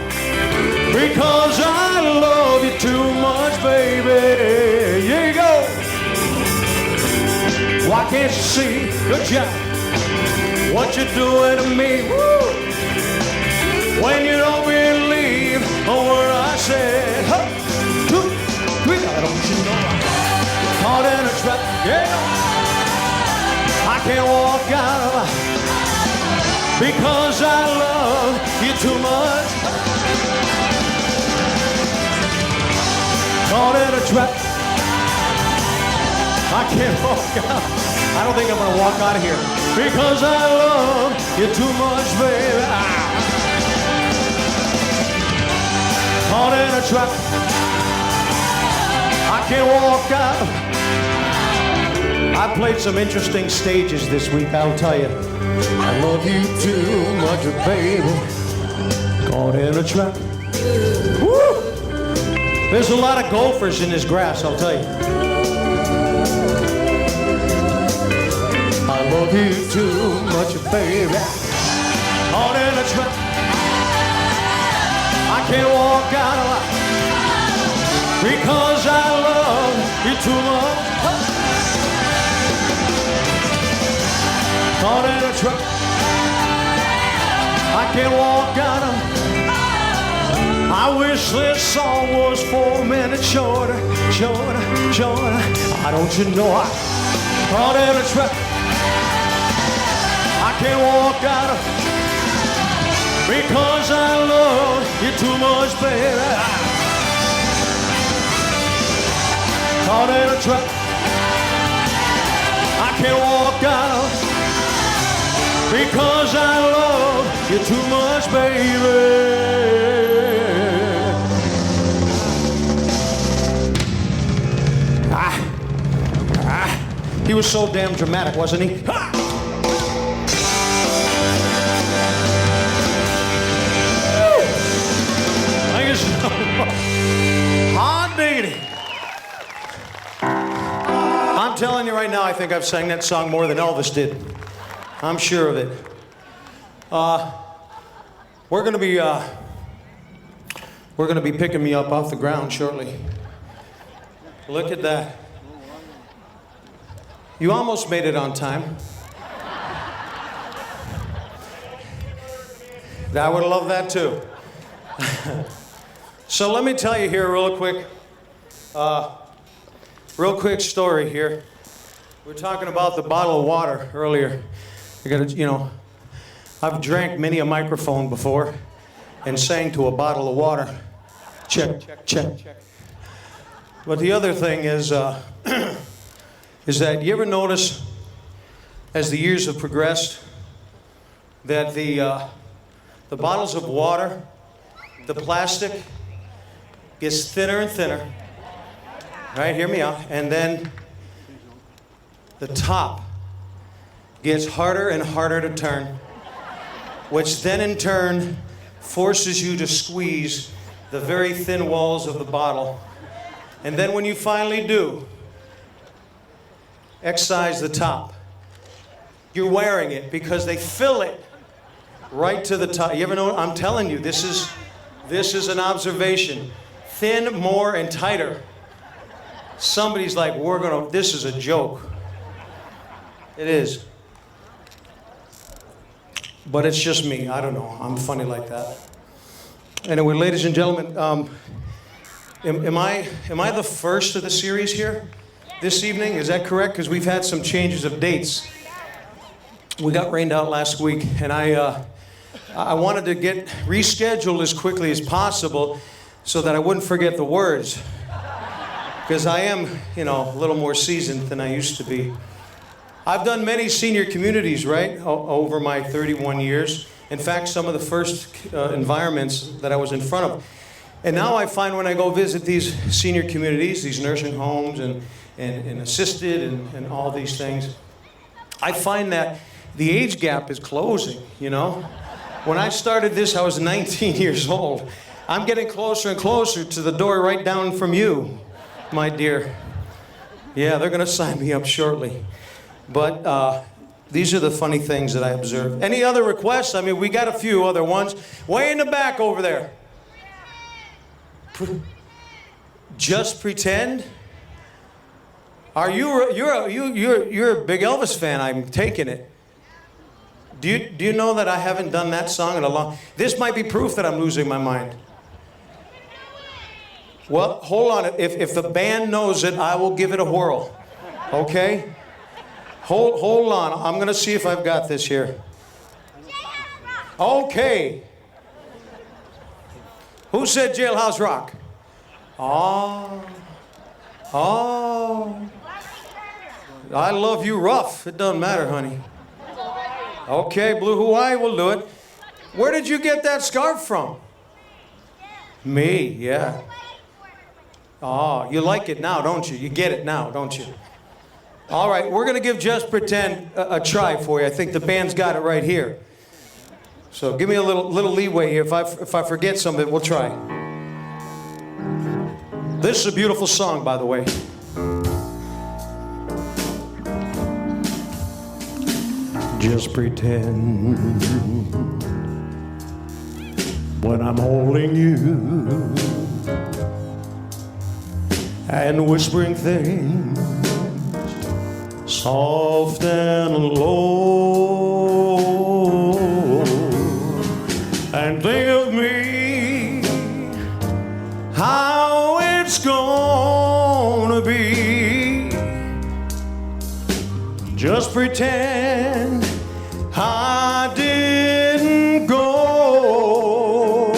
Because I love you too much, baby. Here you go. Why can't you see? Good job. What you're doing to me? Woo! When you don't believe a word I said. 1, 2, 3. I don't you know I'm caught in a trap. Yeah. I can't walk out of it because I love you too much. Caught in a trap. I can't walk out. I don't think I'm gonna walk out of here because I love you too much, baby. Caught in a trap. I can't walk out. I played some interesting stages this week, I'll tell you. I love you too much, baby. Caught in a trap. Woo! There's a lot of gophers in this grass, I'll tell you. I love you too much, baby. Caught in a trap. I can't walk out of it because I love you too much. Caught in a trap. I can't walk out of it. I wish this song was 4 minutes shorter, shorter, shorter. I don't you know I caught in a trap. I can't walk out of because I love you too much, baby. Caught in a trap. I can't walk out of because I love you too much, baby. He was so damn dramatic, wasn't he? Ha! Thank you so much. Hot diggity. I'm telling you right now, I think I've sang that song more than Elvis did. I'm sure of it. We're gonna be picking me up off the ground shortly. Look at that. You almost made it on time. I would love that too. So let me tell you here real quick story here. We were talking about the bottle of water earlier. I gotta, I've drank many a microphone before and sang to a bottle of water. Check, check, check. But the other thing is that you ever notice as the years have progressed that the bottles of water, the plastic gets thinner and thinner, right, hear me out, and then the top gets harder and harder to turn, which then in turn forces you to squeeze the very thin walls of the bottle. And then when you finally do, excise the top, you're wearing it because they fill it right to the top. You ever know? I'm telling you, this is an observation. Thin, more, and tighter. Somebody's like, this is a joke. It is. But it's just me. I don't know. I'm funny like that. Anyway, ladies and gentlemen, am I the first of the series here this evening? Is that correct? Because we've had some changes of dates. We got rained out last week, and I wanted to get rescheduled as quickly as possible so that I wouldn't forget the words. Because I am, a little more seasoned than I used to be. I've done many senior communities, right, over my 31 years. In fact, some of the first environments that I was in front of. And now I find when I go visit these senior communities, these nursing homes and assisted and all these things, I find that the age gap is closing, When I started this, I was 19 years old. I'm getting closer and closer to the door right down from you, my dear. Yeah, they're going to sign me up shortly. But these are the funny things that I observed. Any other requests? I mean, we got a few other ones. Way in the back over there. Just pretend? Are you're a big Elvis fan? I'm taking it. Do you know that I haven't done that song in a long? This might be proof that I'm losing my mind. Well, hold on. If the band knows it, I will give it a whirl. Okay? Hold on. I'm gonna see if I've got this here. Okay. Who said Jailhouse Rock? Oh. I love you rough. It doesn't matter, honey. Okay, Blue Hawaii will do it. Where did you get that scarf from? Me, yeah. Oh, you like it now, don't you? You get it now, don't you? All right, we're going to give Just Pretend a try for you. I think the band's got it right here. So give me a little leeway here. If I forget something, we'll try. This is a beautiful song, by the way. Just pretend when I'm holding you and whispering things soft and low, and think of me, how it's gonna be. Just pretend I didn't go.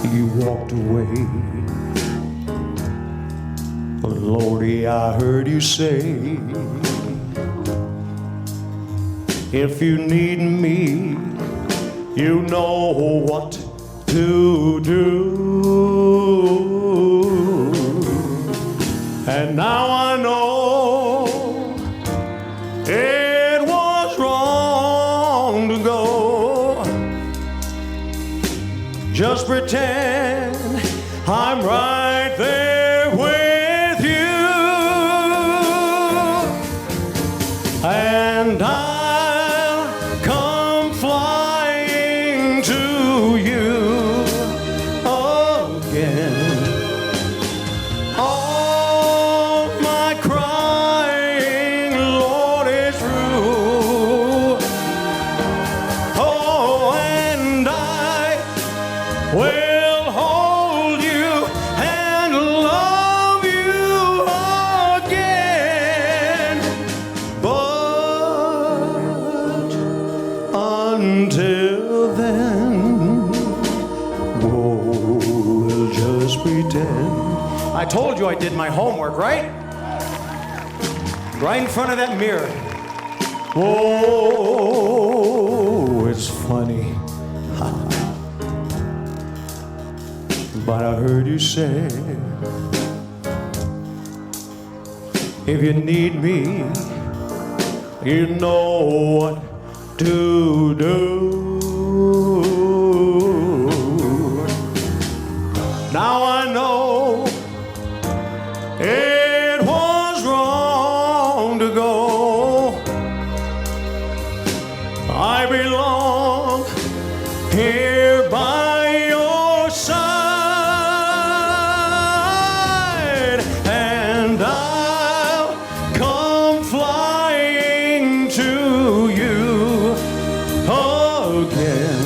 Well, you walked away. Lordy, I heard you say, if you need me, you know what to do. And now I know it was wrong to go. Just pretend I'm right there with you, and I'll come flying to you again. All my crying, Lord, is through. Oh, and I will hold you and love you again. But until then, we'll just pretend. I told you I did my homework, right? Right in front of that mirror. Oh, it's funny. But I heard you say, if you need me, you know what to do. Now I know it was wrong to go. I belong here by your side, and I'll come flying to you again.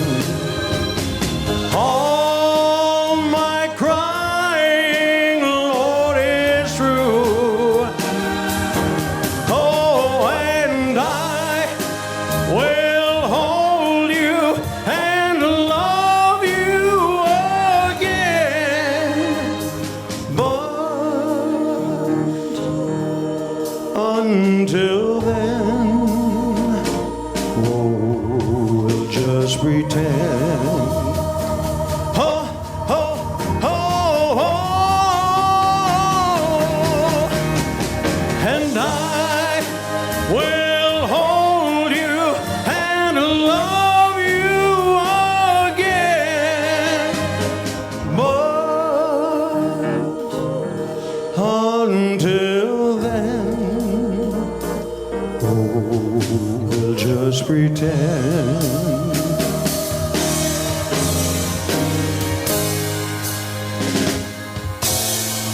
All my crying, Lord, is true. Oh, and I will hold you and love you again. But until then, we'll just pretend. Oh, oh, oh, oh. And I will hold you and love until then, oh, we'll just pretend.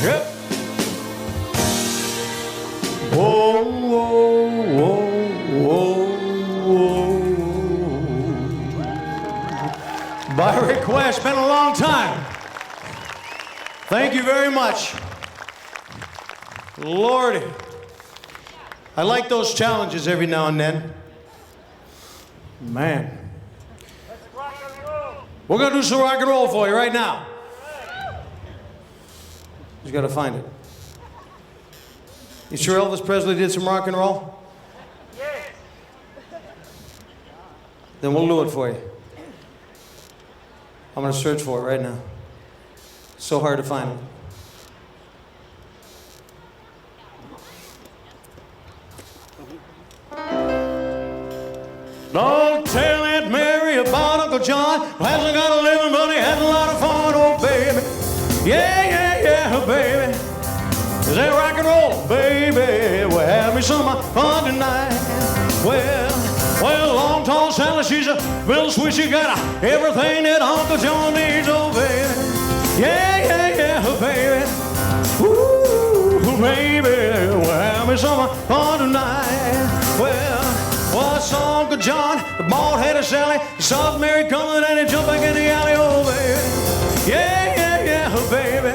Yep. Whoa, whoa, whoa, whoa, whoa. By request, been a long time. Thank you very much. Lordy. I like those challenges every now and then. Man. We're going to do some rock and roll for you right now. You got to find it. You sure Elvis Presley did some rock and roll? Yes. Then we'll do it for you. I'm going to search for it right now. It's so hard to find it. Don't tell Aunt Mary about Uncle John, who hasn't got a living, but he has a lot of fun, oh baby. Yeah, yeah, yeah, baby. Is that rock and roll, baby? We're having some fun tonight. Well, long, tall Sally, she's a little sweet. She got everything that Uncle John needs, oh baby. Yeah, yeah, yeah, baby. Ooh, baby, we're having some fun tonight. Well, what's Uncle John, the bald-headed Sally, soft Mary coming and he jump back in the alley, oh baby. Yeah, yeah, yeah, baby.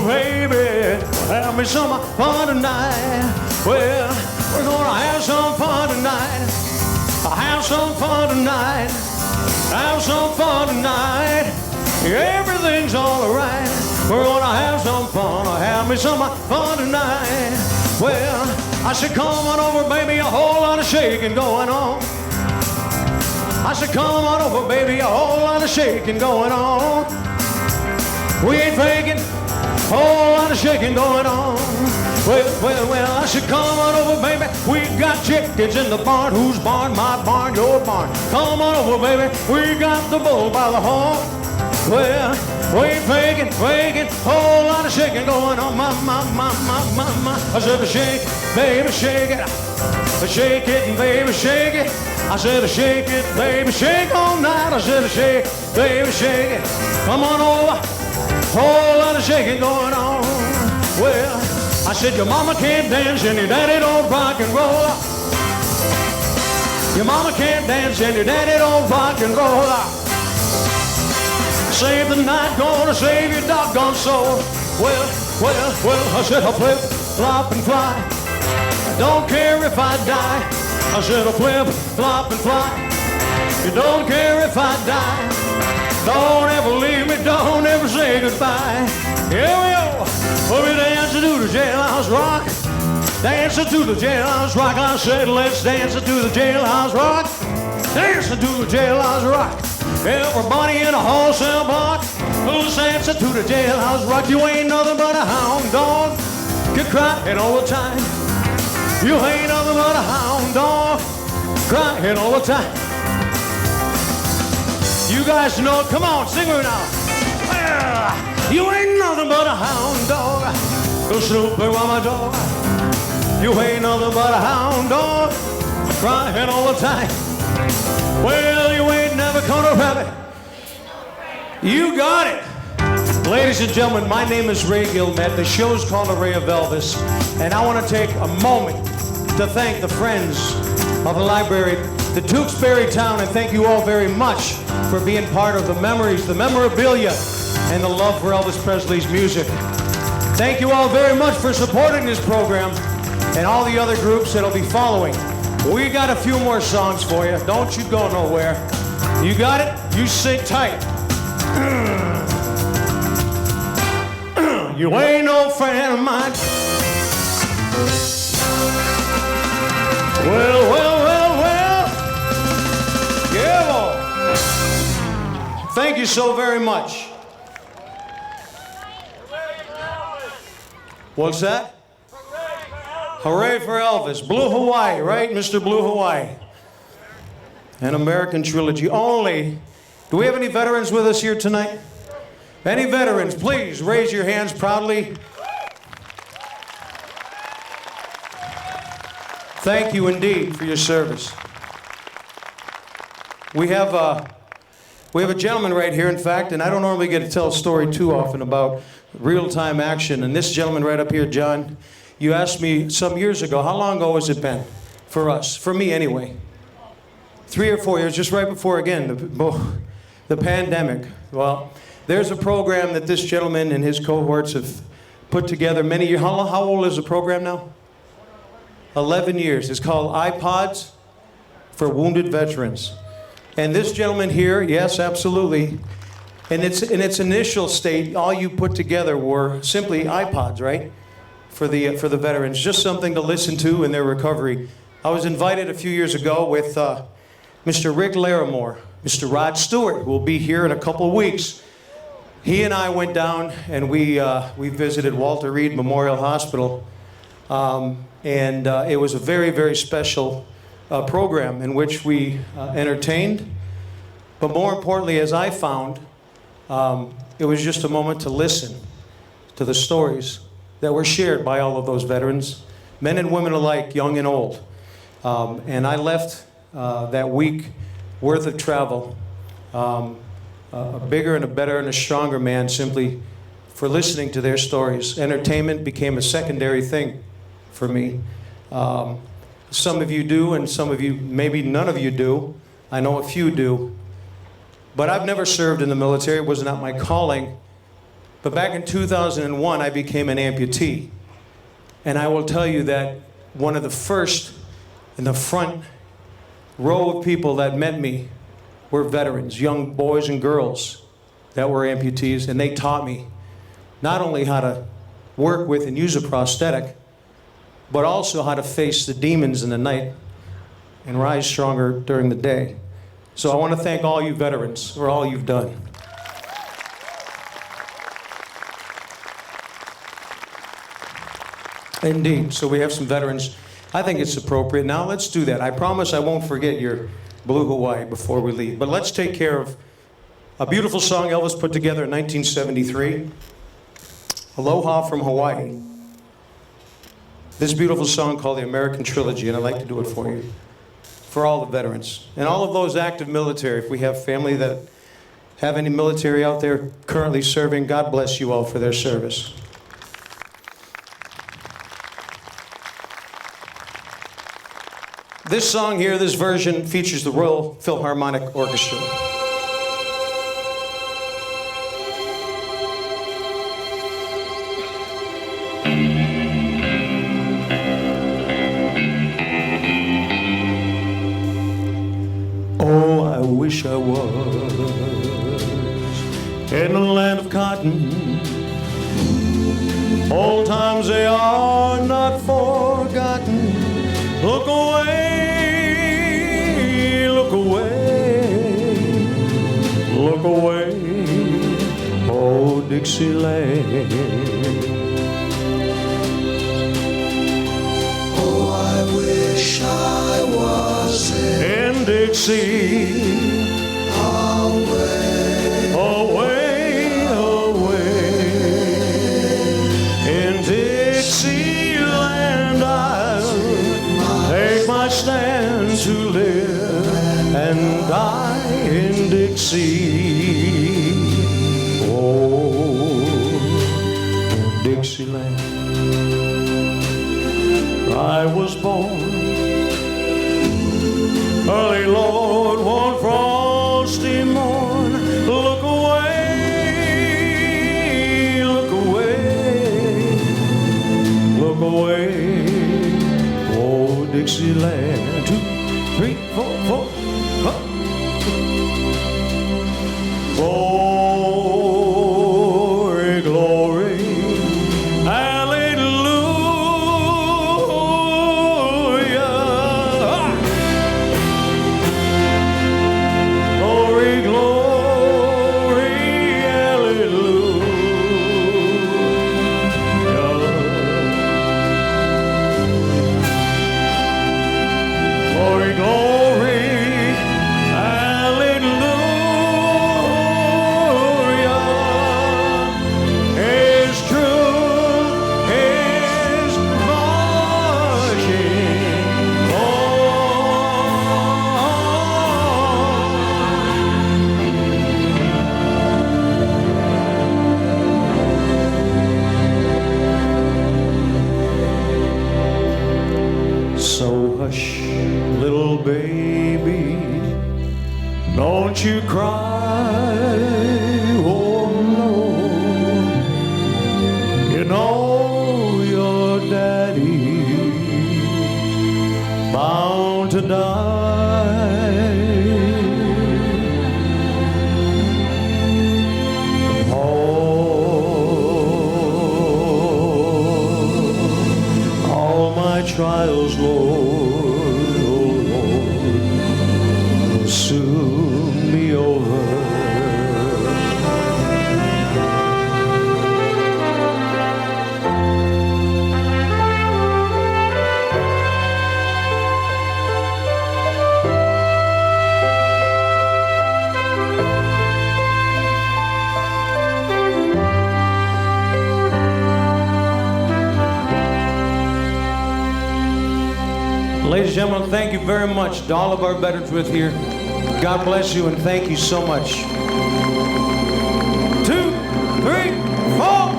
Baby, have me some fun tonight. Well, we're gonna have some fun tonight. Have some fun tonight. Have some fun tonight. Everything's all right. We're gonna have some fun. Have me some fun tonight. Well, I said, come on over, baby, a whole lot of shaking going on. I said, come on over, baby, a whole lot of shaking going on. We ain't faking. Whole lot of shaking going on. Well, I said, come on over, baby. We got chickens in the barn. Whose barn? My barn, your barn. Come on over, baby. We got the bull by the horn. Well, we ain't faking. Whole lot of shaking going on. My. I said, shake, baby, shake it. Shake it, baby, shake it. I said, shake it, baby, shake all night. I said, shake, baby, shake it. Come on over. Whole lot of shaking going on. Well, I said, your mama can't dance and your daddy don't rock and roll. Your mama can't dance and your daddy don't rock and roll. Save the night, gonna save your doggone soul. Well, I said, I'll flip, flop, and fly. I don't care if I die. I said, I'll flip, flop, and fly. You don't care if I die. Don't ever leave me, don't ever say goodbye. Here we go. We'll be dancing to the jailhouse rock. Dancing to the jailhouse rock. I said, let's dance to the jailhouse rock. Dancing to the jailhouse rock. Everybody in a wholesale block. Who's dancing to the jailhouse rock? You ain't nothing but a hound dog. You're crying all the time. You ain't nothing but a hound dog. Crying all the time. You guys know it. Come on, sing it now. Well, you ain't nothing but a hound dog. Go snooping with my dog. You ain't nothing but a hound dog. Crying all the time. Well, you ain't never caught a rabbit. You got it. Ladies and gentlemen, my name is Ray Gilmet. The show's called Array of Elvis. And I want to take a moment to thank the friends of the library, the Tewksbury Town, and thank you all very much for being part of the memories, the memorabilia, and the love for Elvis Presley's music. Thank you all very much for supporting this program and all the other groups that'll be following. We got a few more songs for you. Don't you go nowhere. You got it? You sit tight. You ain't no friend of mine. Well. Yeah, boy. Thank you so very much. What's that? Hooray for Elvis. Blue Hawaii, right? Mr. Blue Hawaii. An American trilogy only. Do we have any veterans with us here tonight? Any veterans, please raise your hands proudly. Thank you indeed for your service. We have a gentleman right here, in fact, and I don't normally get to tell a story too often about real-time action. And this gentleman right up here, John, you asked me some years ago, how long ago has it been for us? For me, anyway. 3 or 4 years, just right before, again, the pandemic. Well, there's a program that this gentleman and his cohorts have put together many years. How old is the program now? 11 years. It's called iPods for Wounded Veterans. And this gentleman here, yes, absolutely. In its initial state, all you put together were simply iPods, right? For the veterans, just something to listen to in their recovery. I was invited a few years ago with Mr. Rick Larimore, Mr. Rod Stewart, who will be here in a couple of weeks. He and I went down and we visited Walter Reed Memorial Hospital. And it was a very, very special program in which we entertained. But more importantly, as I found, it was just a moment to listen to the stories that were shared by all of those veterans, men and women alike, young and old. And I left that week worth of travel, a bigger and a better and a stronger man simply for listening to their stories. Entertainment became a secondary thing for me. Some of you do, and some of you, maybe none of you do. I know a few do. But I've never served in the military. It was not my calling. But back in 2001, I became an amputee. And I will tell you that one of the first in the front row of people that met me were veterans, young boys and girls that were amputees. And they taught me not only how to work with and use a prosthetic, but also how to face the demons in the night and rise stronger during the day. So I want to thank all you veterans for all you've done. Indeed. So we have some veterans. I think it's appropriate. Now let's do that. I promise I won't forget your Blue Hawaii before we leave. But let's take care of a beautiful song Elvis put together in 1973, Aloha from Hawaii. This beautiful song called the American Trilogy, and I'd like to do it for you, for all the veterans, and all of those active military. If we have family that have any military out there currently serving, God bless you all for their service. This song here, this version, features the Royal Philharmonic Orchestra. Oh, I wish I was in the land of cotton. Old times, they are not forgotten. Look away, look away, look away, oh Dixieland. Oh, I wish I was in Dixie, away, away, away, in Dixieland I'll take my stand to live and die in Dixie. Oh, Dixieland. I was born early, Lord, one frosty morn. Look away, look away, look away, oh Dixieland. 2, 3, 4, 4, huh. Glory, glory, hallelujah. Glory, glory, hallelujah. Glory, glory. you cry, oh Lord. You know your daddy's bound to die. All my trials, Lord, oh Lord, will soon be over. Ladies and gentlemen, thank you very much to all of our veterans with here. God bless you and thank you so much. 2, 3, 4.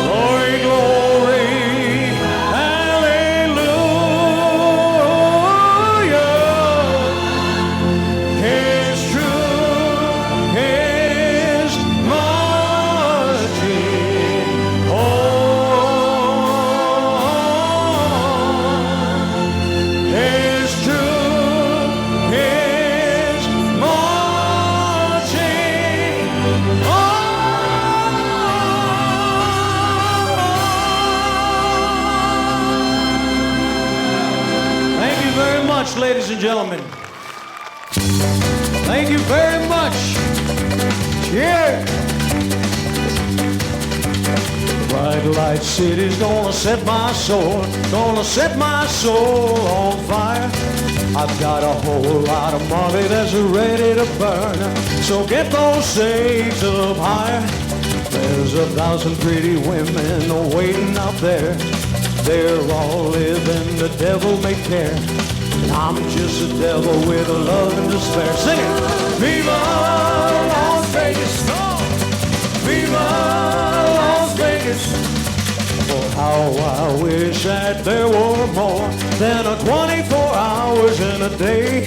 Glory, glory, hallelujah. His truth is marching on. His truth is marching on. Thank you very much, ladies and gentlemen. Thank you very much. Cheers. Bright light city's gonna set my soul on fire. I've got a whole lot of money that's ready to burn, so get those stakes up higher. There's 1,000 pretty women waiting out there. They're all living the devil may care. I'm just a devil with a love and despair. Sing it! Viva Las Vegas! Viva Las Vegas! Oh, how I wish that there were more than 24 hours in a day.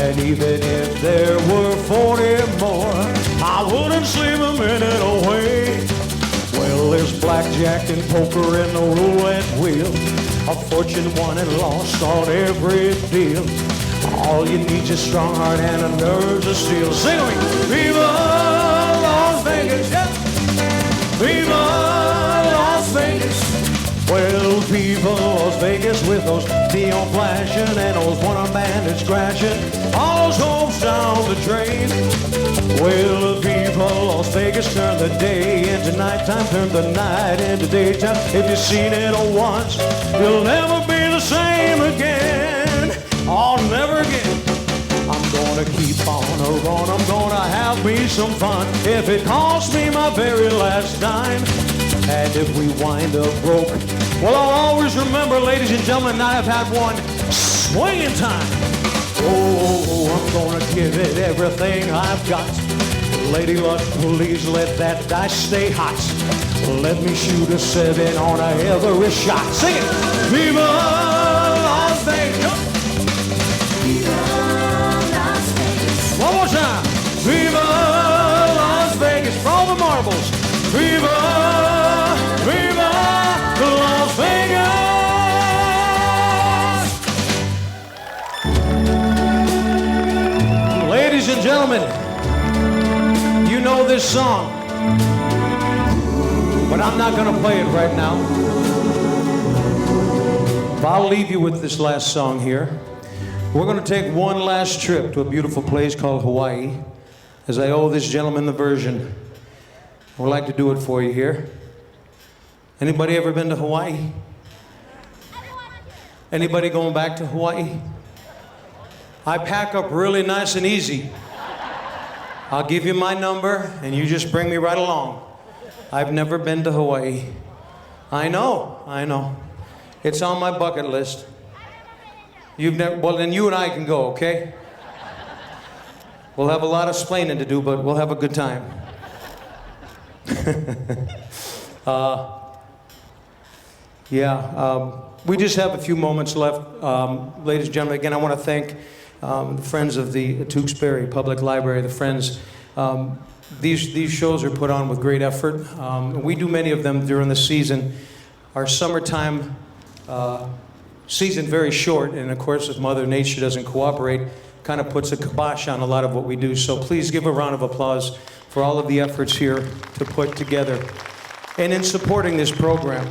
And even if there were 40 more, I wouldn't sleep a minute away. Well, there's blackjack and poker and the roulette wheel, a fortune won and lost on every deal. All you need is a strong heart and a nerves of steel. Sing with me! Viva Las Vegas! Yeah. Viva Las Vegas! Well, viva Las Vegas with those neon flashing and those one-armed bandits crashing, all those hopes down the drain. Well, viva Las Vegas, turn the day into nighttime, turn the night into daytime. If you've seen it once, you'll never be the same again. Oh, never again. I'm gonna keep on a run, I'm gonna have me some fun, if it costs me my very last dime. And if we wind up broke, well, I'll always remember, ladies and gentlemen, I have had one swinging time. Oh, I'm gonna give it everything I've got. Lady luck, please let that dice stay hot. Let me shoot a 7 on every shot. Sing it! Viva Las Vegas! Viva Las Vegas! One more time! Viva Las Vegas! For all the marbles! Viva, Viva Las Vegas! Ladies and gentlemen, you know this song, but I'm not going to play it right now. But I'll leave you with this last song here. We're going to take one last trip to a beautiful place called Hawaii, as I owe this gentleman the version. I would like to do it for you here. Anybody ever been to Hawaii? Anybody going back to Hawaii? I pack up really nice and easy. I'll give you my number and you just bring me right along. I've never been to Hawaii. I know. It's on my bucket list. You've never, well then you and I can go, okay? We'll have a lot of splaining to do, but we'll have a good time. We just have a few moments left. Ladies and gentlemen, again, I want to thank the friends of the Tewksbury Public Library, the Friends. These shows are put on with great effort. We do many of them during the season. Our summertime season very short, and of course, if Mother Nature doesn't cooperate, kind of puts a kibosh on a lot of what we do. So please give a round of applause for all of the efforts here to put together and in supporting this program.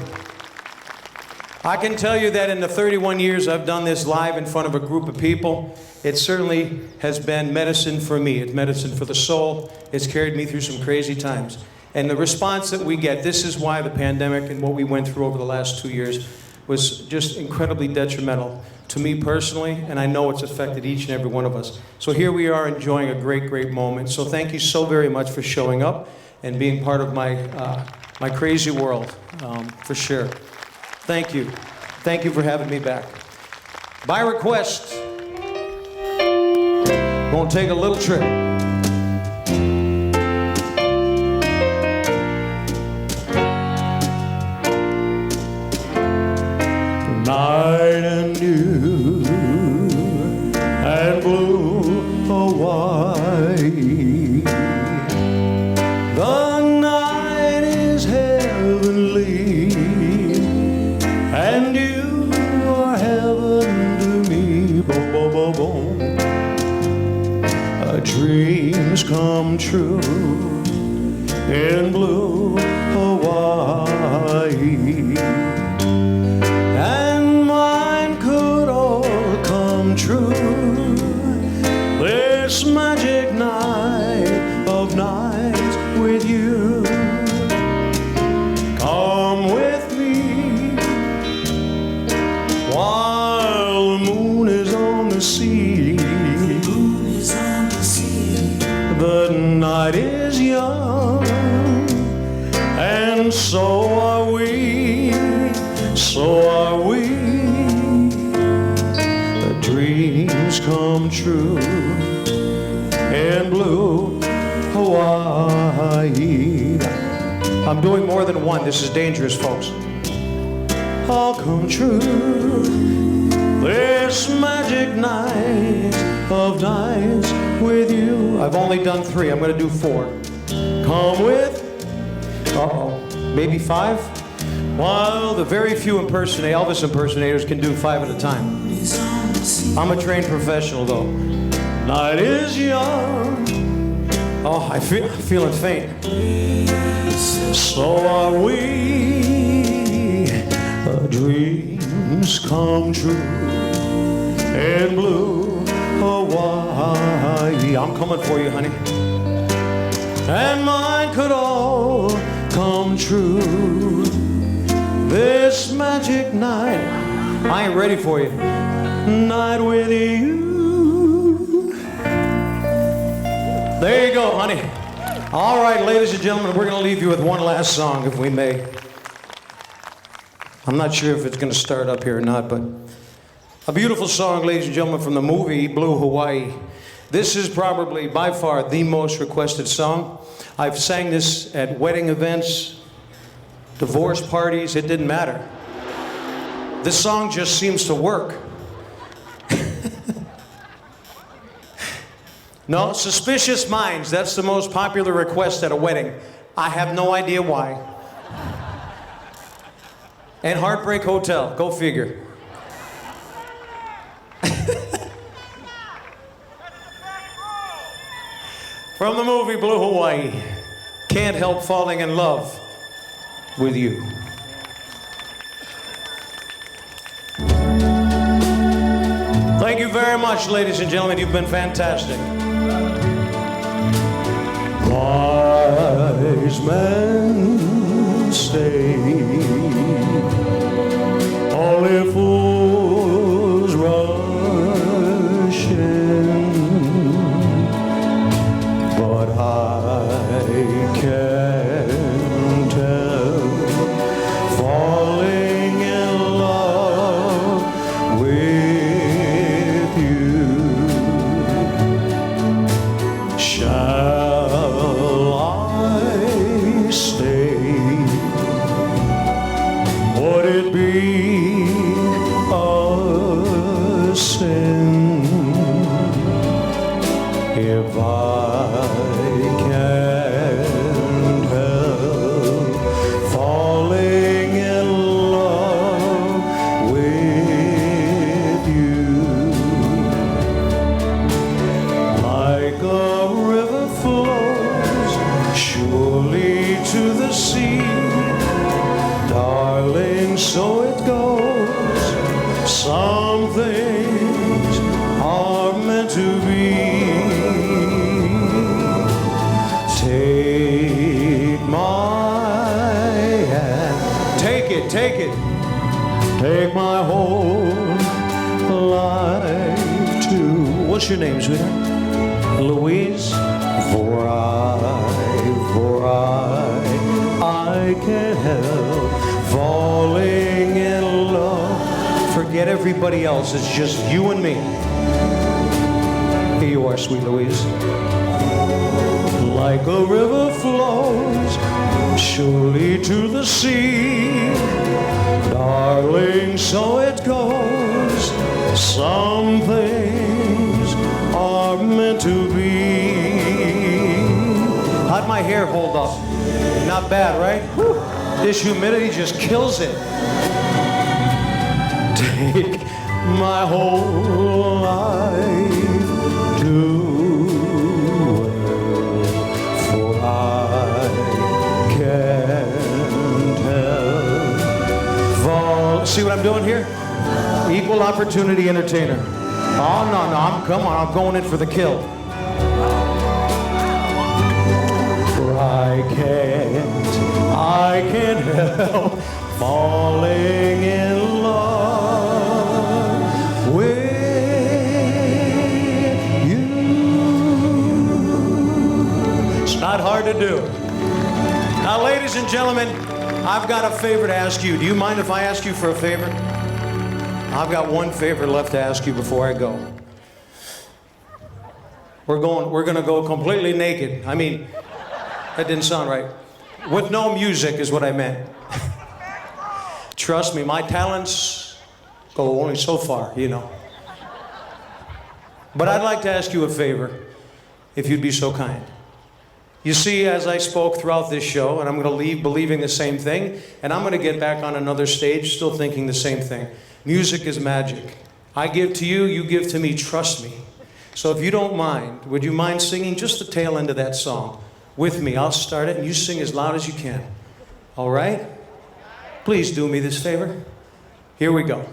I can tell you that in the 31 years I've done this live in front of a group of people, it certainly has been medicine for me. It's medicine for the soul. It's carried me through some crazy times. And the response that we get, this is why the pandemic and what we went through over the last 2 years was just incredibly detrimental to me personally, and I know it's affected each and every one of us. So here we are enjoying a great, great moment. So thank you so very much for showing up and being part of my crazy world, for sure. Thank you. Thank you for having me back. By request, gonna take a little trip. Night and dew and blue Hawaii. The night is heavenly, and you are heaven to me. Boom, boom, boom, boom. Dreams come true in blue Hawaii. True, this magic night of nights with you. Come with me while the moon is on the sea. The night is young, and so are we. So are we. Dreams come true in blue Hawaii. I'm doing more than one. This is dangerous, folks. All come true this magic night of nights with you. I've only done 3. I'm going to do 4. Come with, maybe 5? While the very few Elvis impersonators can do 5 at a time. I'm a trained professional, though. Night is young. Oh, I'm feeling faint. So are we. Dreams come true in blue Hawaii. I'm coming for you, honey. And mine could all come true this magic night. I ain't ready for you. Night with you. There you go, honey. All right, ladies and gentlemen, we're going to leave you with one last song, if we may. I'm not sure if it's going to start up here or not, but a beautiful song, ladies and gentlemen, from the movie Blue Hawaii. This is probably, by far, the most requested song. I've sang this at wedding events, divorce parties, it didn't matter. This song just seems to work. No, Suspicious Minds, that's the most popular request at a wedding. I have no idea why. And Heartbreak Hotel, go figure. From the movie Blue Hawaii, Can't Help Falling in Love with You. Thank you very much, ladies and gentlemen. You've been fantastic. Wise men say only fools rush in, but I can't help falling in love with you. be a sin if I can't help falling in love with you. Like a river flows surely to the sea, darling, so it goes. Some things are meant to be. Take my hand. Take it, take it. Take my whole life too. What's your name, sweetheart? Louise? For I can't help falling in love. Forget everybody else, it's just you and me. Here you are, sweet Louise. Like a river flows surely to the sea, darling, so it goes. Some things are meant to be. How'd my hair hold up? Not bad, right? Whew. This humidity just kills it. Take my whole life too well, for I can't help. See what I'm doing here? Equal opportunity entertainer. Oh, no, come on, I'm going in for the kill. For I can't help falling in love with you. It's not hard to do. Now, ladies and gentlemen, I've got a favor to ask you. Do you mind if I ask you for a favor? I've got one favor left to ask you before I go. We're gonna go completely naked. I mean, that didn't sound right. With no music is what I meant. Trust me, my talents go only so far, you know. But I'd like to ask you a favor, if you'd be so kind. You see, as I spoke throughout this show, and I'm gonna leave believing the same thing, and I'm gonna get back on another stage still thinking the same thing. Music is magic. I give to you, you give to me, trust me. So if you don't mind, would you mind singing just the tail end of that song with me? I'll start it and you sing as loud as you can. All right? Please do me this favor. Here we go.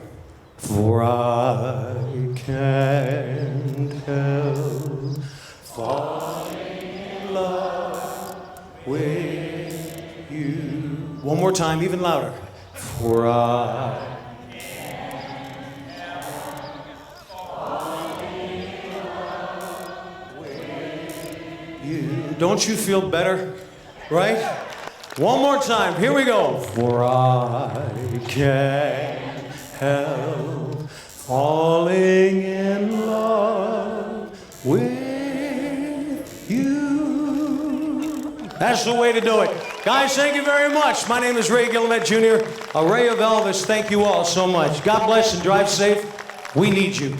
For I can't help falling in love with you. One more time, even louder. For I Don't you feel better? Right? One more time. Here we go. For I can't help falling in love with you. That's the way to do it. Guys, thank you very much. My name is Ray Gilmet Jr., a ray of Elvis. Thank you all so much. God bless and drive safe. We need you.